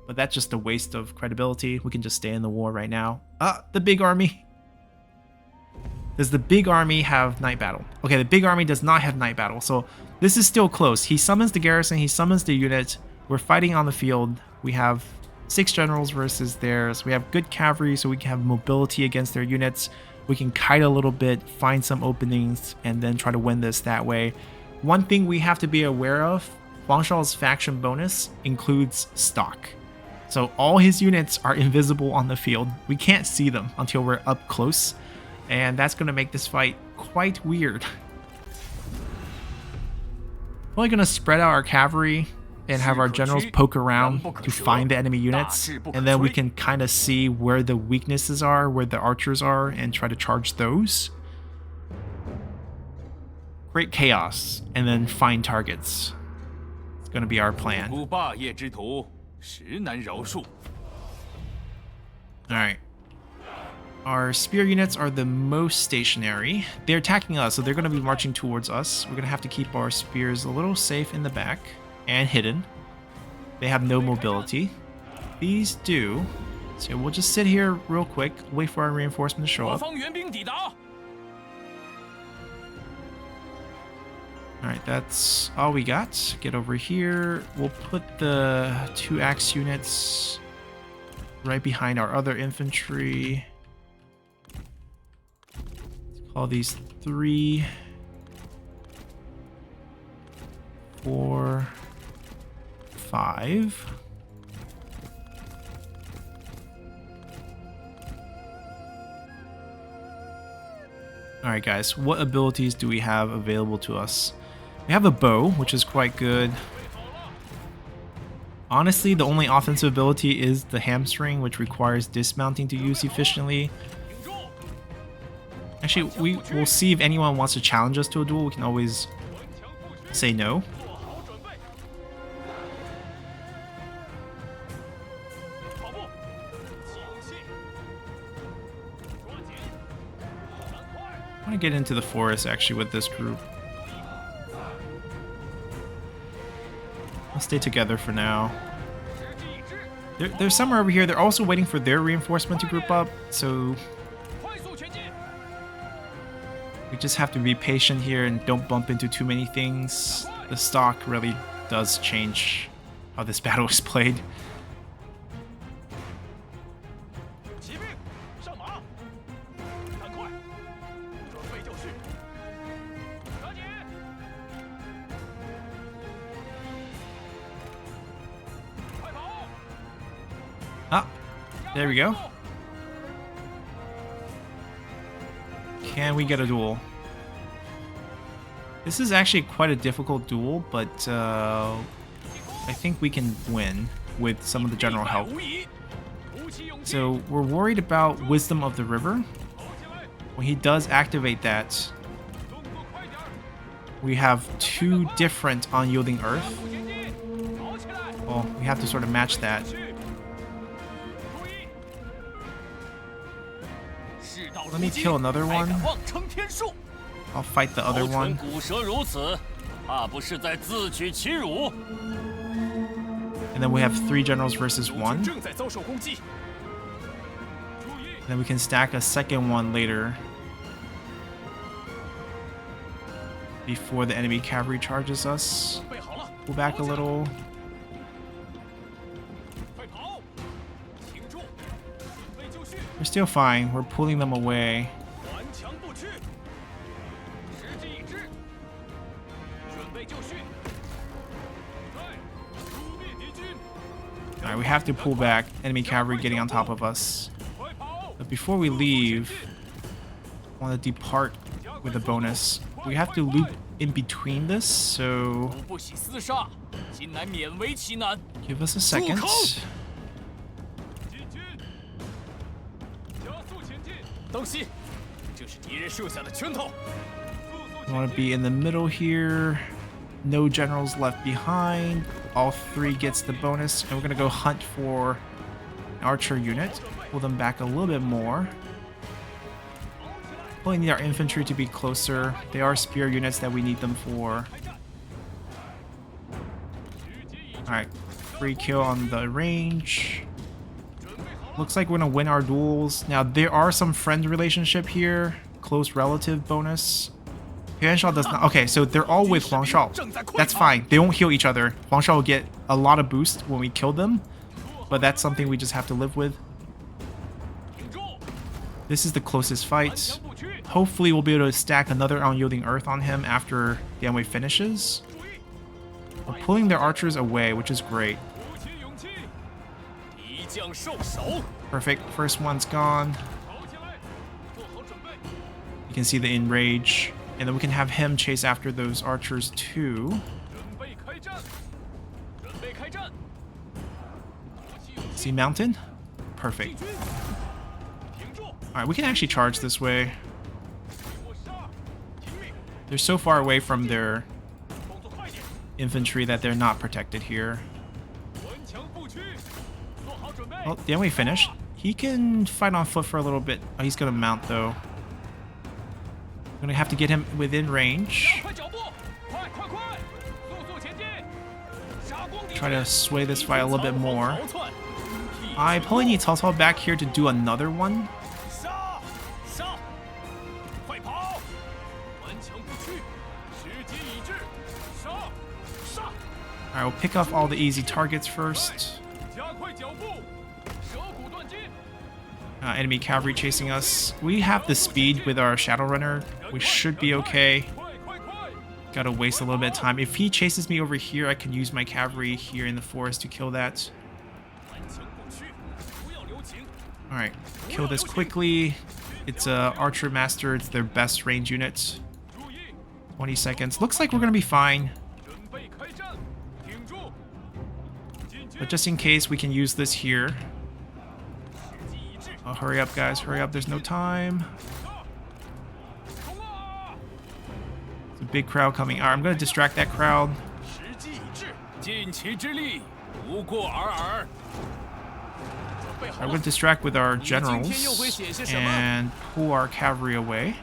But that's just a waste of credibility. We can just stay in the war right now. The big army. Does the big army have night battle? Okay, the big army does not have night battle. So this is still close. He summons the garrison. He summons the unit. We're fighting on the field. We have 6 generals versus theirs. We have good cavalry, so we can have mobility against their units. We can kite a little bit, find some openings, and then try to win this that way. One thing we have to be aware of, Huang Shao's faction bonus includes stock. So all his units are invisible on the field. We can't see them until we're up close, and that's going to make this fight quite weird. Probably going to spread out our cavalry and have our generals poke around to find the enemy units, and then we can kind of see where the weaknesses are, where the archers are, and try to charge those. Create chaos, and then find targets. It's going to be our plan. Alright. Our spear units are the most stationary. They're attacking us, so they're going to be marching towards us. We're going to have to keep our spears a little safe in the back and hidden. They have no mobility. These do. So we'll just sit here real quick, wait for our reinforcement to show up. Alright, that's all we got. Get over here. We'll put the 2 axe units right behind our other infantry. Let's call these 3, 4, 5. Alright guys, what abilities do we have available to us? We have a bow, which is quite good. Honestly, the only offensive ability is the hamstring, which requires dismounting to use efficiently. Actually, we'll see if anyone wants to challenge us to a duel. We can always say no. I want to get into the forest actually with this group. I'll stay together for now. They're somewhere over here. They're also waiting for their reinforcement to group up, so we just have to be patient here and don't bump into too many things. The stock really does change how this battle is played. There we go. Can we get a duel? This is actually quite a difficult duel, but I think we can win with some of the general help. So we're worried about Wisdom of the River. When he does activate that, we have 2 different Unyielding Earth. Well, we have to sort of match that. Let me kill another one. I'll fight the other one. And then we have 3 generals versus 1. And then we can stack a second one later. Before the enemy cavalry charges us. Pull back a little. We're still fine. We're pulling them away. Alright, we have to pull back. Enemy cavalry getting on top of us. But before we leave, I want to depart with a bonus. We have to loop in between this, so give us a second. We want to be in the middle here. No generals left behind. All 3 gets the bonus, and we're going to go hunt for an archer unit. Pull them back a little bit more. Probably need our infantry to be closer. They are spear units that we need them for. Alright, free kill on the range. Looks like we're going to win our duels. Now, there are some friend relationship here. Close relative bonus. Yuan Shao does not. Okay, so they're all with Huang Shao. That's fine. They won't heal each other. Huang Shao will get a lot of boost when we kill them. But that's something we just have to live with. This is the closest fight. Hopefully we'll be able to stack another unyielding earth on him after the Anguo finishes. We're pulling their archers away, which is great. Perfect. First one's gone. You can see the enrage. And then we can have him chase after those archers too. See mountain? Perfect. Alright, we can actually charge this way. They're so far away from their infantry that they're not protected here. Well, the Anguo finished. He can fight on foot for a little bit. Oh, he's gonna mount though. I'm gonna have to get him within range. Try to sway this fight a little bit more. I probably need Cao Cao back here to do another one. Alright, we'll pick off all the easy targets first. Enemy cavalry chasing us. We have the speed with our Shadowrunner. We should be okay. Gotta waste a little bit of time. If he chases me over here, I can use my cavalry here in the forest to kill that. Alright, kill this quickly. It's a Archer Master. It's their best range unit. 20 seconds. Looks like we're gonna be fine. But just in case, we can use this here. Oh, hurry up, guys. Hurry up. There's no time. There's a big crowd coming. Alright, I'm going to distract that crowd. I'm going to distract with our generals and pull our cavalry away.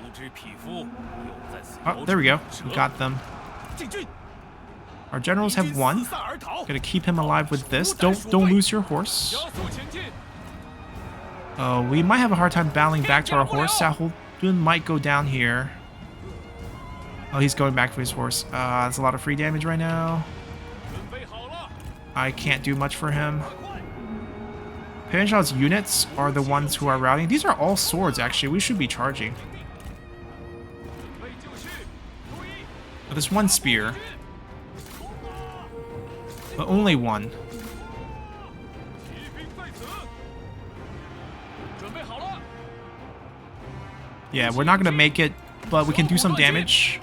Oh, there we go. We got them. Our generals have won. Gonna keep him alive with this. Don't lose your horse. We might have a hard time battling back to our horse. Xiahou Dun might go down here. Oh, he's going back for his horse. That's a lot of free damage right now. I can't do much for him. Yuan Shao's units are the ones who are routing. These are all swords, actually. We should be charging. Oh, there's one spear. But only one. Yeah, we're not going to make it, but we can do some damage.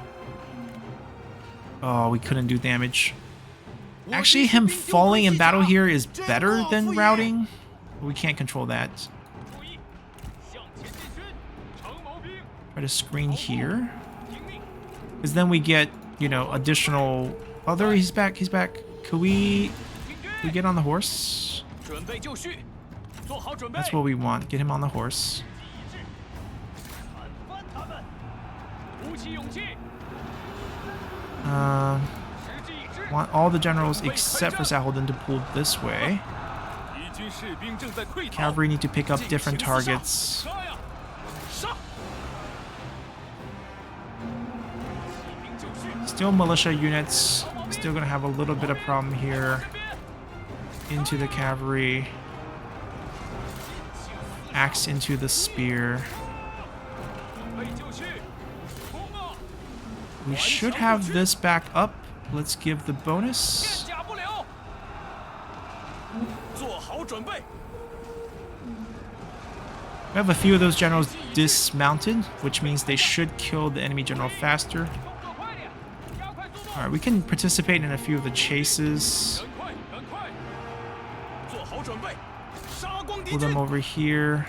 Oh, we couldn't do damage. Actually, him falling in battle here is better than routing. We can't control that. Try to screen here. Because then we get, you know, additional... Oh, there he's back. He's back. Can we get on the horse? That's what we want. Get him on the horse. Want all the generals except for Xiahou Dun to pull this way. Cavalry need to pick up different targets. Still militia units. Still gonna have a little bit of problem here. Into the cavalry. Axe into the spear. We should have this back up. Let's give the bonus. We have a few of those generals dismounted, which means they should kill the enemy general faster. Alright, we can participate in a few of the chases. Pull them over here.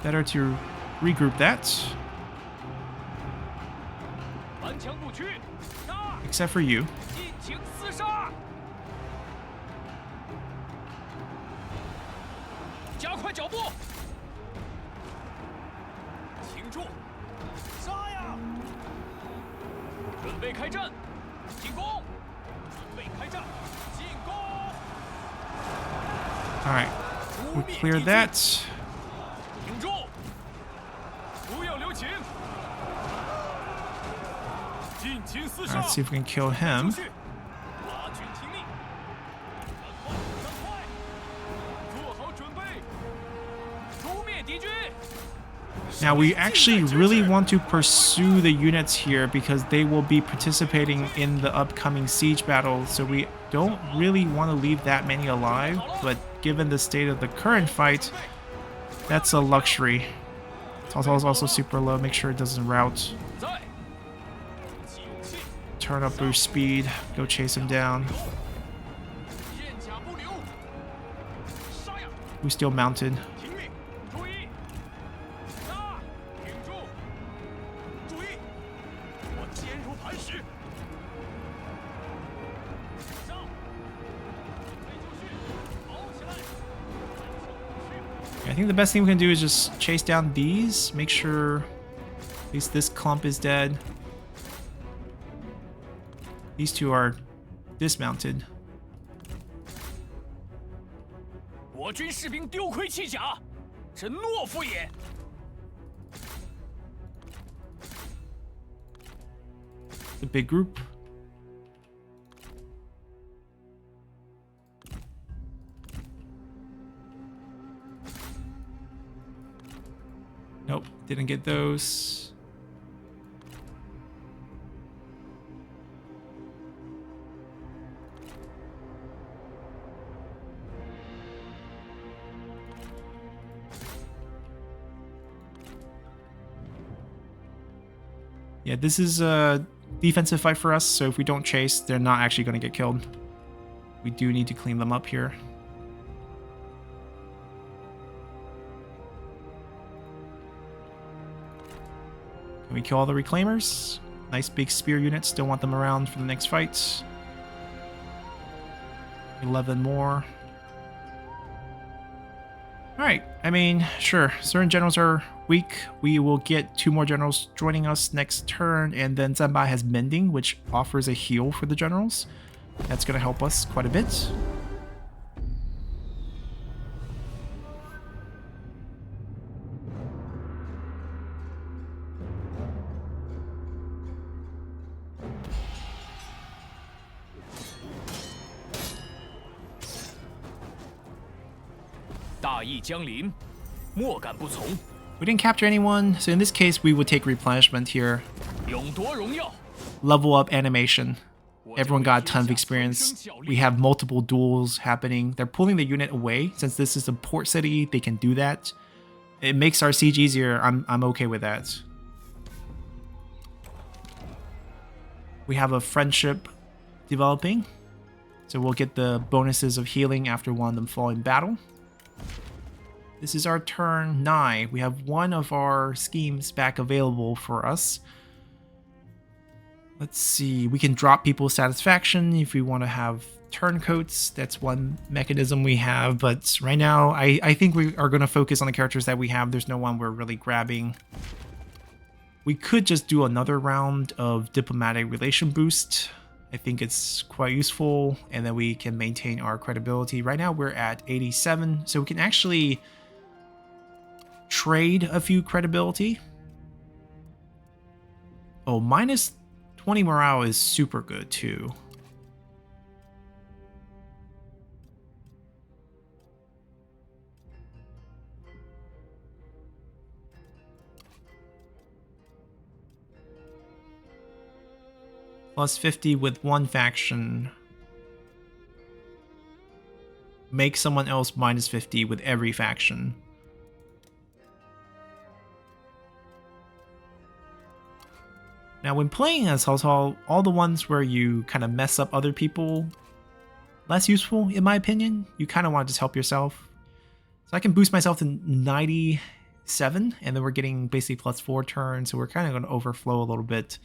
Better to regroup that. Except for you. Alright, we clear that. Alright, let's see if we can kill him. Now we actually really want to pursue the units here because they will be participating in the upcoming siege battle, so we don't really want to leave that many alive, but given the state of the current fight, that's a luxury. Cao Cao is also super low, make sure it doesn't rout. Turn up boost speed, go chase him down. Who's still mounted? I think the best thing we can do is just chase down these, make sure at least this clump is dead. These two are dismounted. The big group. Nope, didn't get those. Yeah, this is a defensive fight for us, so if we don't chase, they're not actually going to get killed. We do need to clean them up here. Can we kill all the reclaimers? Nice big spear units, don't want them around for the next fight. 11 more. Alright, I mean, sure, certain generals are weak. We will get 2 more generals joining us next turn, and then Zanbai has Mending, which offers a heal for the generals. That's going to help us quite a bit. We didn't capture anyone, so in this case we would take replenishment here. Level up animation. Everyone got a ton of experience. We have multiple duels happening. They're pulling the unit away. Since this is a port city, they can do that. It makes our siege easier. I'm okay with that. We have a friendship developing. So we'll get the bonuses of healing after one of them fall in battle. This is our turn 9. We have one of our schemes back available for us. Let's see. We can drop people's satisfaction if we want to have turncoats. That's one mechanism we have. But right now, I think we are going to focus on the characters that we have. There's no one we're really grabbing. We could just do another round of diplomatic relation boost. I think it's quite useful. And then we can maintain our credibility. Right now, we're at 87. So we can actually trade a few credibility. Oh, minus 20 morale is super good too. Plus 50 with one faction. Make someone else minus 50 with every faction. Now, when playing as Cao Cao, all the ones where you kind of mess up other people, less useful in my opinion. You kind of want to just help yourself. So I can boost myself to 97, and then we're getting basically plus 4 turns, so we're kind of going to overflow a little bit.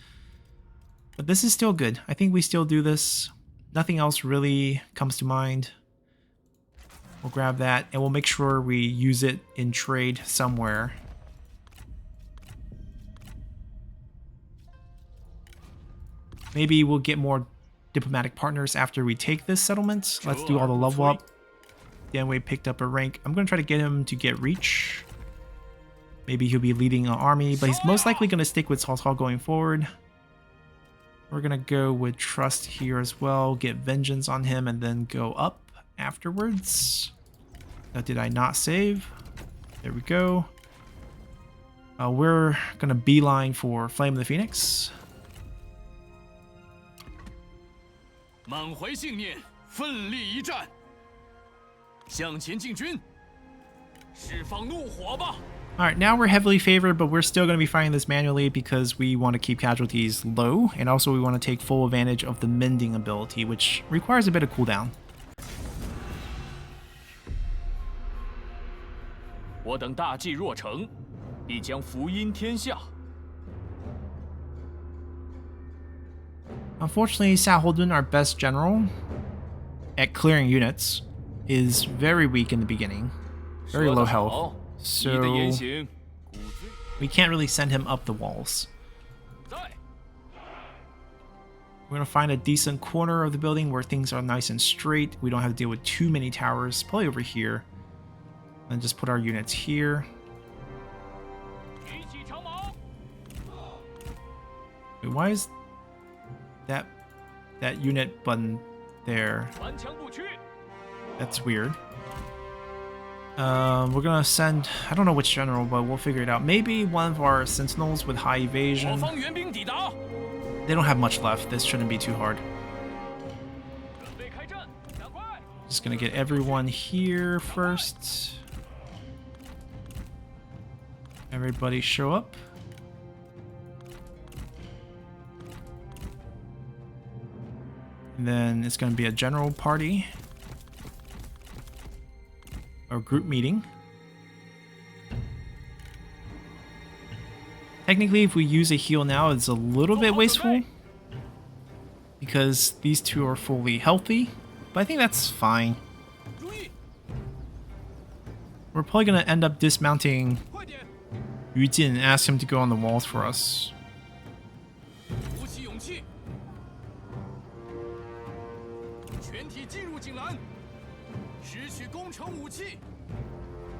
But this is still good. I think we still do this. Nothing else really comes to mind. We'll grab that, and we'll make sure we use it in trade somewhere. Maybe we'll get more diplomatic partners after we take this settlement. Let's do all the level up. Then we picked up a rank. I'm going to try to get him to get reach. Maybe he'll be leading an army, but he's most likely going to stick with Cao Cao going forward. We're going to go with trust here as well. Get vengeance on him and then go up afterwards. Now, did I not save? There we go. We're going to beeline for Flame of the Phoenix. 满怀信念，奋力一战，向前进军，释放怒火吧！ Alright, now we're heavily favored, but we're still going to be fighting this manually because we want to keep casualties low, and also we want to take full advantage of the mending ability, which requires a bit of cooldown. 我等大计若成，必将福音天下。 Unfortunately, Saholdun, our best general at clearing units, is very weak in the beginning. Very low health. So we can't really send him up the walls. We're going to find a decent corner of the building where things are nice and straight. We don't have to deal with too many towers. Probably over here. And just put our units here. Wait, why is that unit button there? That's weird. We're gonna send, I don't know which general, but we'll figure it out. Maybe one of our sentinels with high evasion. They don't have much left. This shouldn't be too hard. Just gonna get everyone here first. Everybody show up. And then it's going to be a general party or group meeting. Technically, if we use a heal now, it's a little bit wasteful because these two are fully healthy, but I think that's fine. We're probably going to end up dismounting Yu Jin and ask him to go on the walls for us.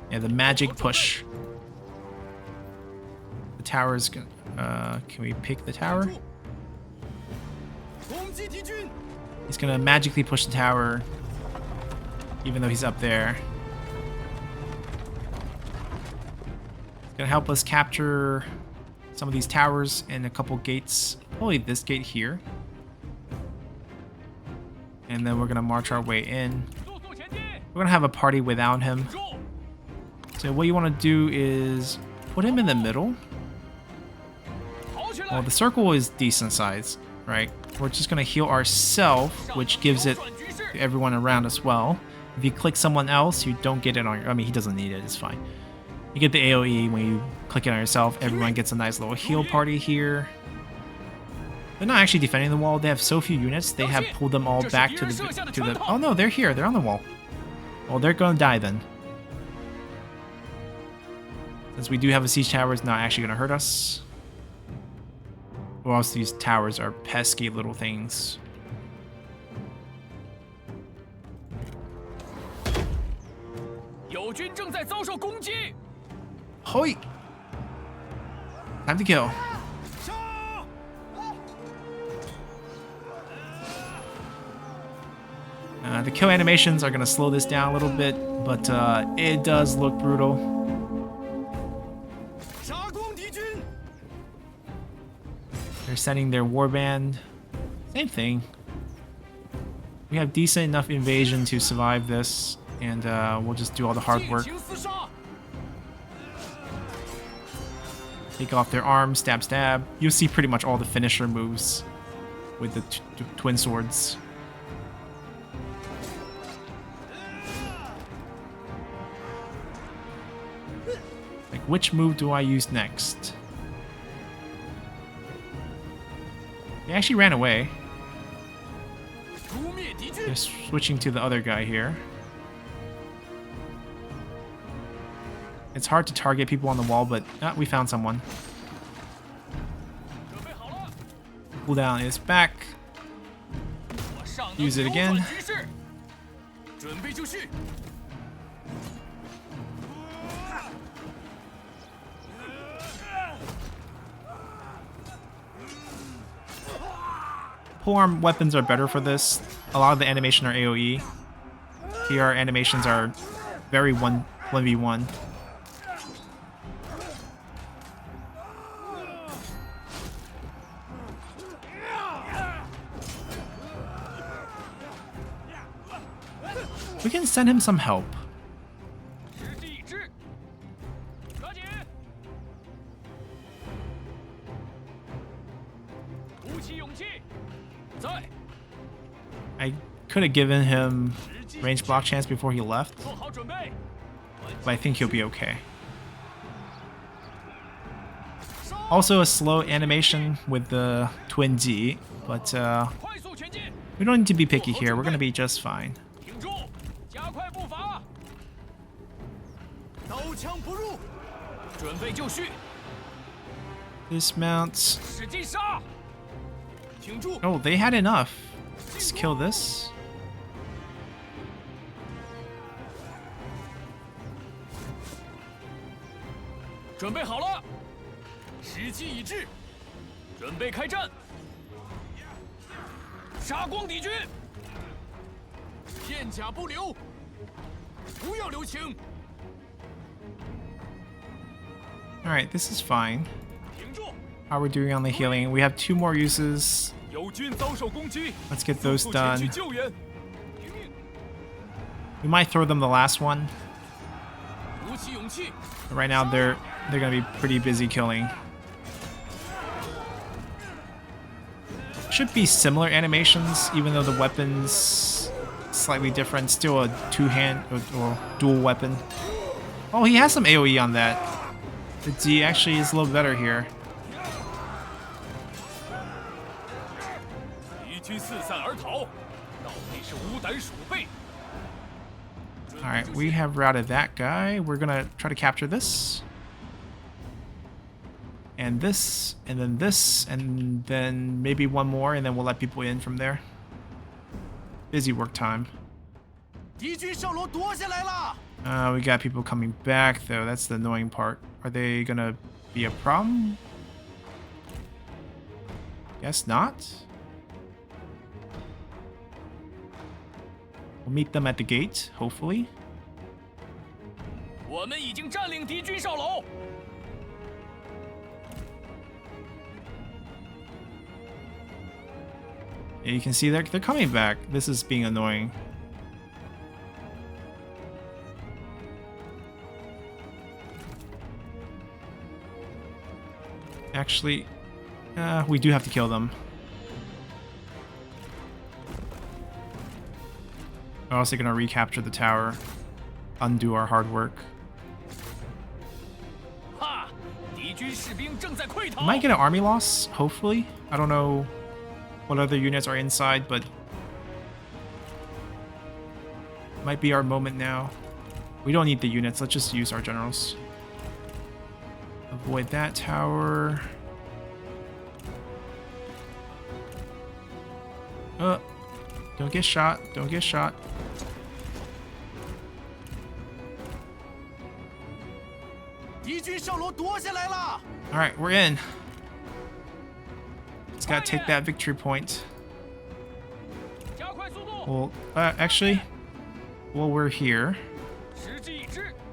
Yeah, the magic push. The tower is gonna... can we pick the tower? He's gonna magically push the tower, even though he's up there. It's gonna help us capture some of these towers and a couple gates. Probably this gate here. And then we're gonna march our way in. We're gonna have a party without him. So what you want to do is put him in the middle. Well, the circle is decent size, right? We're just gonna heal ourselves, which gives it to everyone around as well. If you click someone else, you don't get it on your... I mean, he doesn't need it, it's fine. You get the AoE when you click it on yourself. Everyone gets a nice little heal party here. They're not actually defending the wall. They have so few units, they have pulled them all back to the... Oh no, they're here. They're on the wall. Well, they're gonna die then. Since we do have a siege tower, it's not actually gonna hurt us. Or else these towers are pesky little things. Hoi! Time to kill. The kill animations are going to slow this down a little bit, but it does look brutal. They're sending their warband. Same thing. We have decent enough invasion to survive this, and we'll just do all the hard work. Take off their arms, stab, stab. You'll see pretty much all the finisher moves with the twin swords. Like, which move do I use next? They actually ran away. They're switching to the other guy here. It's hard to target people on the wall, but we found someone. Cooldown is back. Use it again. Polearm weapons are better for this. A lot of the animation are AoE. Here our animations are very 1v1. We can send him some help. I could have given him range block chance before he left, but I think he'll be okay. Also a slow animation with the twin D, but we don't need to be picky here. We're going to be just fine. Dismount. Oh, they had enough. Let's kill this. Alright, this is fine. How are we doing on the healing? We have 2 more uses. Let's get those done. We might throw them the last one. But right now they're gonna be pretty busy killing. Should be similar animations, even though the weapon's slightly different. Still a 2-hand or dual weapon. Oh, he has some AoE on that. The D actually is a little better here. Alright, we have routed that guy. We're gonna try to capture this. And this, and then this, and then maybe one more, and then we'll let people in from there. Busy work time. We got people coming back, though. That's the annoying part. Are they gonna be a problem? Guess not. We'll meet them at the gate, hopefully. Yeah, you can see they're coming back. This is being annoying. Actually, we do have to kill them. Or else they're gonna recapture the tower, undo our hard work. We might get an army loss, hopefully. I don't know what other units are inside, but might be our moment now. We don't need the units, let's just use our generals. Avoid that tower. Don't get shot, don't get shot. Alright, we're in. Just gotta take that victory point. Well, actually, while we're here,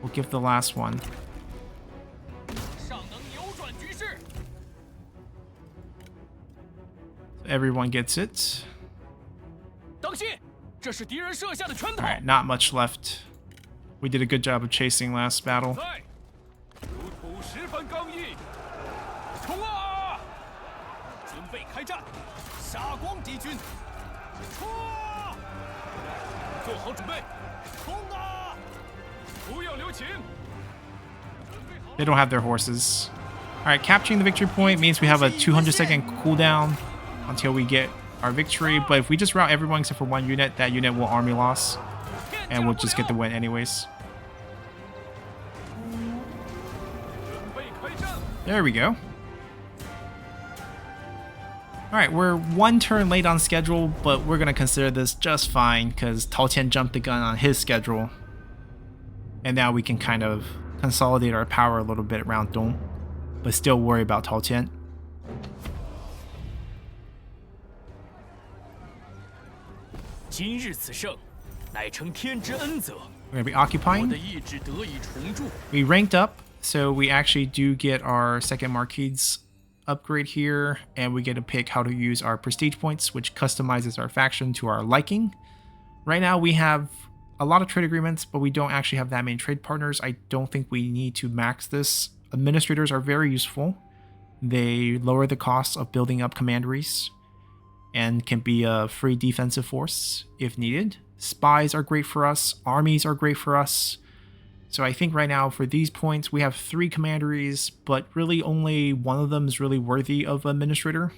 we'll give the last one. So everyone gets it. 当心，这是敌人设下的圈套。 Alright, not much left. We did a good job of chasing last battle. 在，如土十分刚毅，冲啊！准备开战，杀光敌军，冲啊！做好准备，冲啊！不要留情。 They don't have their horses. Alright, capturing the victory point means we have a 200-second cooldown until we get our victory. But if we just rout everyone except for one unit, that unit will army loss. And we'll just get the win anyways. There we go. Alright, we're one turn late on schedule, but we're going to consider this just fine because Tao Tian jumped the gun on his schedule. And now we can kind of consolidate our power a little bit around Dong, but still worry about Tao Tian. 今日此胜，乃承天之恩泽。 We're going to be 我 occupying. 的意志得以重铸。 We ranked up, so we actually do get our second Marquises upgrade here, and we get to pick how to use our prestige points, which customizes our faction to our liking. Right now we have a lot of trade agreements, but we don't actually have that many trade partners. I don't think we need to max this. Administrators are very useful. They lower the cost of building up commanderies and can be a free defensive force if needed. Spies are great for us. Armies are great for us. So I think right now for these points, we have 3 commanderies, but really only one of them is really worthy of administrator.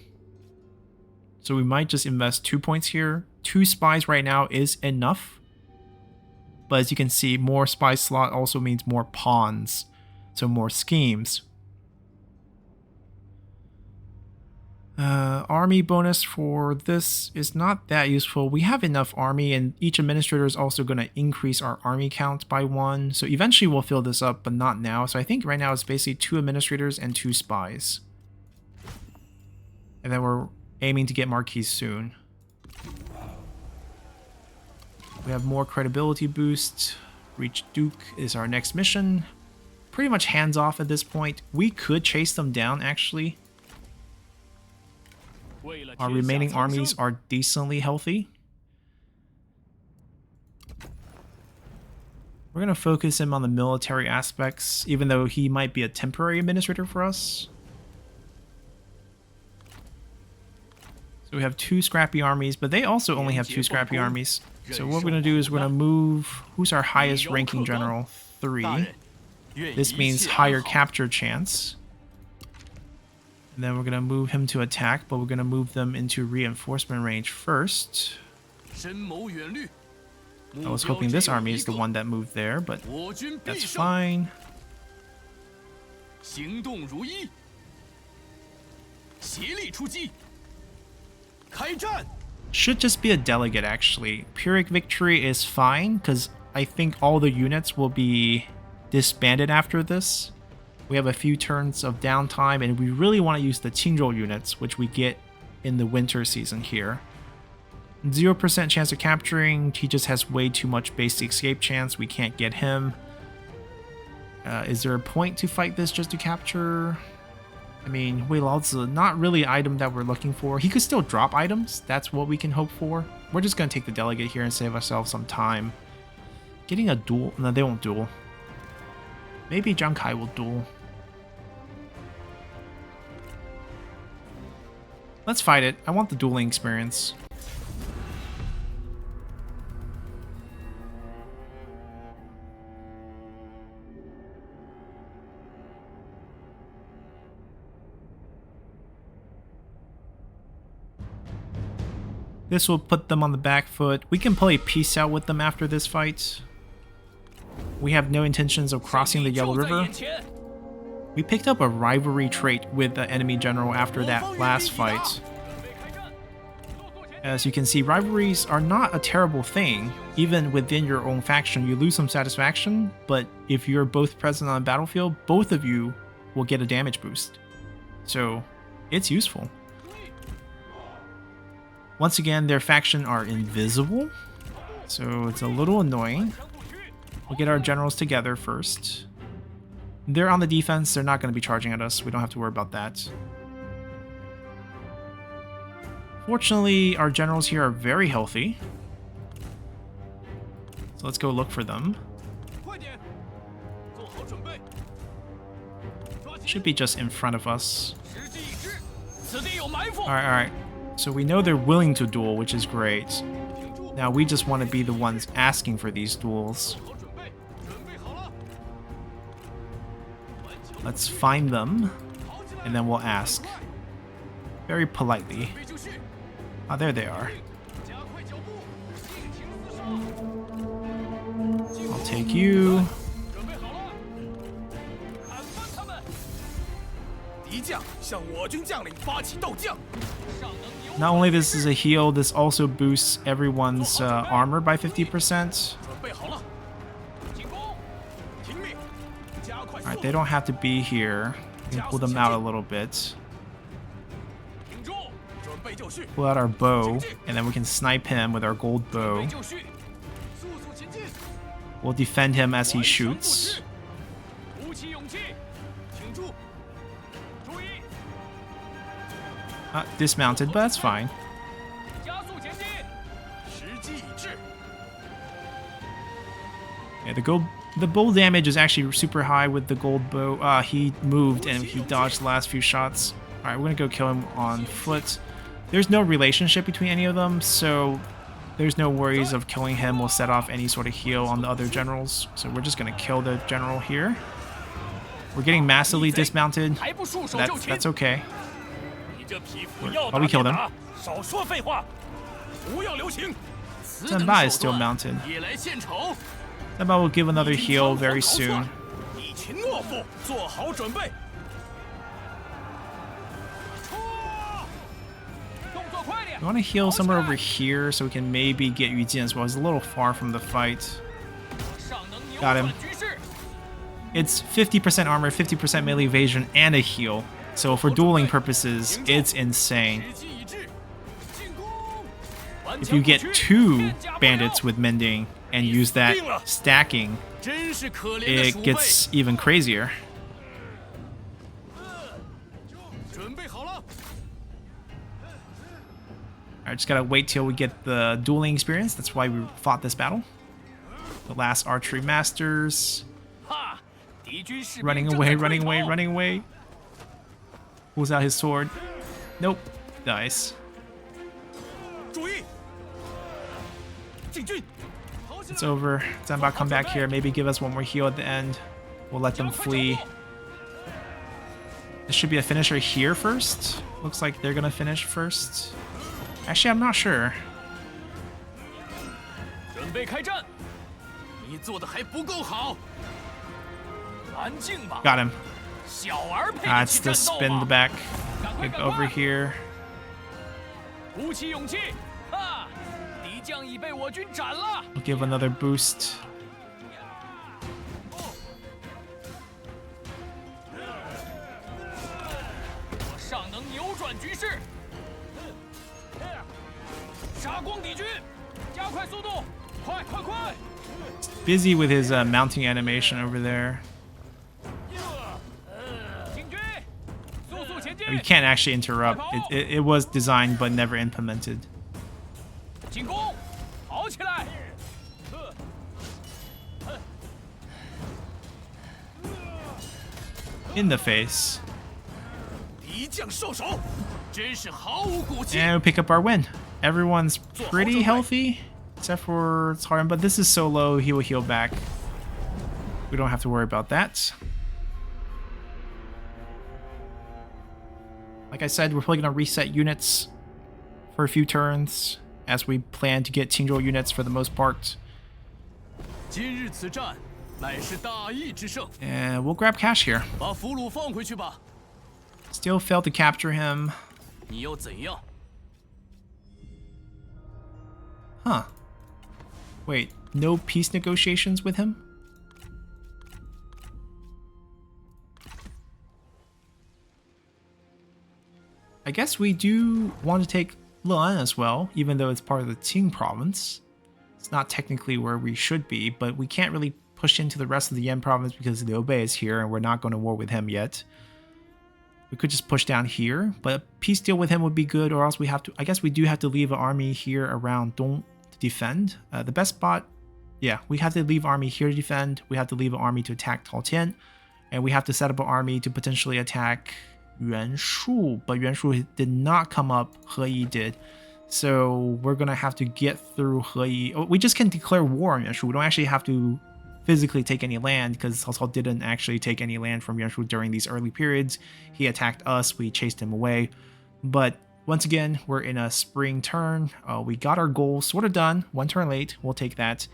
So we might just invest 2 points here. 2 spies right now is enough. But as you can see, more spy slot also means more pawns, so more schemes. Army bonus for this is not that useful. We have enough army, and each administrator is also going to increase our army count by 1. So eventually we'll fill this up, but not now. So I think right now it's basically 2 administrators and 2 spies. And then we're aiming to get Marquis soon. We have more credibility boost. Reach Duke is our next mission. Pretty much hands off at this point. We could chase them down actually. Our remaining armies are decently healthy. We're going to focus him on the military aspects, even though he might be a temporary administrator for us. So we have 2 scrappy armies, but they also only have 2 scrappy armies. So what we're going to do is we're going to move... Who's our highest ranking general? 3. This means higher capture chance. And then we're going to move him to attack, but we're going to move them into reinforcement range first. I was hoping this army is the one that moved there, but that's fine. Should just be a delegate actually. Pyrrhic victory is fine because I think all the units will be disbanded after this. We have a few turns of downtime, and we really want to use the Qingzhou units, which we get in the winter season here. 0% chance of capturing. He just has way too much basic escape chance. We can't get him. Is there a point to fight this just to capture? I mean, Wei Laozi, not really an item that we're looking for. He could still drop items. That's what we can hope for. We're just going to take the delegate here and save ourselves some time. Getting a duel? No, they won't duel. Maybe Zhang Kai will duel. Let's fight it. I want the dueling experience. This will put them on the back foot. We can play peace out with them after this fight. We have no intentions of crossing the Yellow River. We picked up a rivalry trait with the enemy general after that last fight. As you can see, rivalries are not a terrible thing. Even within your own faction, you lose some satisfaction, but if you're both present on the battlefield, both of you will get a damage boost. So, it's useful. Once again, their faction are invisible, so it's a little annoying. We'll get our generals together first. They're on the defense, they're not going to be charging at us, we don't have to worry about that. Fortunately, our generals here are very healthy. So let's go look for them. 快点，做好准备，抓紧， Should be just in front of us. 时机已至，此地有埋伏。 Alright. So we know they're willing to duel, which is great. 挺住， Now we just want to be the ones asking for these duels. 好准备，准备好了。顽强， Let's find them, 跑起来， and then we'll ask. 快， Very politely. 准备就绪， Ah, there they are. 加快脚步，尽情厮杀。 I'll take you. 准备好了，砍翻他们！敌将向我军将领发起斗将，尚能扭 Not only this is a heal, this also boosts everyone's armor by 50%. 准备好了，进攻！听命，加快速 Alright, 度 they don't have to be here. We can pull them out a little bit. 挺住，准备就绪， Pull out our bow, and then we can snipe him with our gold 准 bow. 备就绪，速速前进， We'll defend him as he 顽强不 shoots. 屈，鼓起勇气，挺住，注意， Dismounted, but that's fine. 加速前进，时机已至， Yeah, the bull damage is actually super high with the gold bow. He moved and he dodged the last few shots. Alright, we're gonna go kill him on foot. There's no relationship between any of them, so there's no worries of killing him will set off any sort of heal on the other generals. So we're just gonna kill the general here. We're getting massively dismounted. 还不束手就擒 That's okay. 你这匹夫要 Why 打 we kill 便 them? 打，少说废话，不要留情。此 Zenbai 等 is 手 still 段 mounted. 也来献丑。 Zenbai will give another heal very 逃窜 soon. 以擒懦夫，做好准备。冲！动作快点 We want to heal somewhere over here so we can maybe get Yu Jin as well. He's a little far from the fight. 尚能扭 Got 转 him. 局势。 It's 50% armor, 50% melee evasion, and a heal. So for dueling purposes, it's insane. 时机已至，进攻！顽 If 强 you 不 get 屈 two 片甲不 bandits 留 with mending and use that stacking, 真是可怜的 it 鼠辈。 gets even crazier. 准备好了， I just gotta wait till we get the dueling experience. That's why we fought this battle. The last archery masters. 哈！敌军士兵 Running 正 away, 在 running 退 away, 逃 running away. Pulls out his sword. Nope. Dies. 注意，进军！跑起 It's 来！ over. Zanba, come back here. Maybe give us one more heal at the end. We'll let them 加快脚 flee. 步 This should be a finisher here first. Looks like they're gonna finish first. Actually, I'm not sure. 准备开战！你做的还不够好，安静吧， Got him. 小儿配得 It's 起 the 战斗 spin the 吗？ back. 赶快 Kick 赶 over 快！ here. 鼓起勇气！哈！敌将已被我军斩了。 We'll give another boost. 我尚能扭转局势。杀光敌军，加快速度，快快快！ Busy with his mounting animation over there. 进军，速速前进！ You can't actually interrupt. It was designed but never implemented. 进攻，跑起来！ In the face. 敌将受手，真是毫无骨气。 And we pick up our win. Everyone's pretty healthy, except for Tsarin, but this is so low, he will heal back. We don't have to worry about that. Like I said, we're probably going to reset units for a few turns, as we plan to get Qingzhou units for the most part. 今日此战乃是大义之胜， And we'll grab cash here. 把俘虏放回去吧。 Still failed to capture him. 你要怎样？ Huh. Wait, no peace negotiations with him? I guess we do want to take Le'an as well, even though it's part of the Qing province. It's not technically where we should be, but we can't really push into the rest of the Yan province because Liu Bei is here and we're not going to war with him yet. We could just push down here, but a peace deal with him would be good, or else we have to, I guess we do have to leave an army here around Dong to defend. The best spot, yeah, we have to leave army here to defend. We have to leave an army to attack Taotian, and we have to set up an army to potentially attack Yuanshu, but Yuanshu did not come up, He Yi did. So we're going to have to get through He Yi. We just can declare war on Yuanshu. We don't actually have to physically take any land, because Cao Cao didn't actually take any land from Yuanshu during these early periods. He attacked us, we chased him away. But once again, we're in a spring turn. We got our goal sort of done, 1 turn late, we'll take that.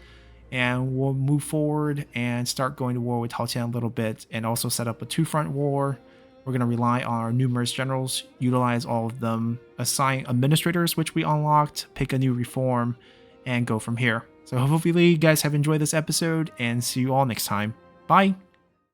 And we'll move forward and start going to war with Taotian a little bit, and also set up a 2-front war. We're going to rely on our numerous generals, utilize all of them, assign administrators, which we unlocked, pick a new reform, and go from here. So hopefully you guys have enjoyed this episode, and see you all next time. Bye!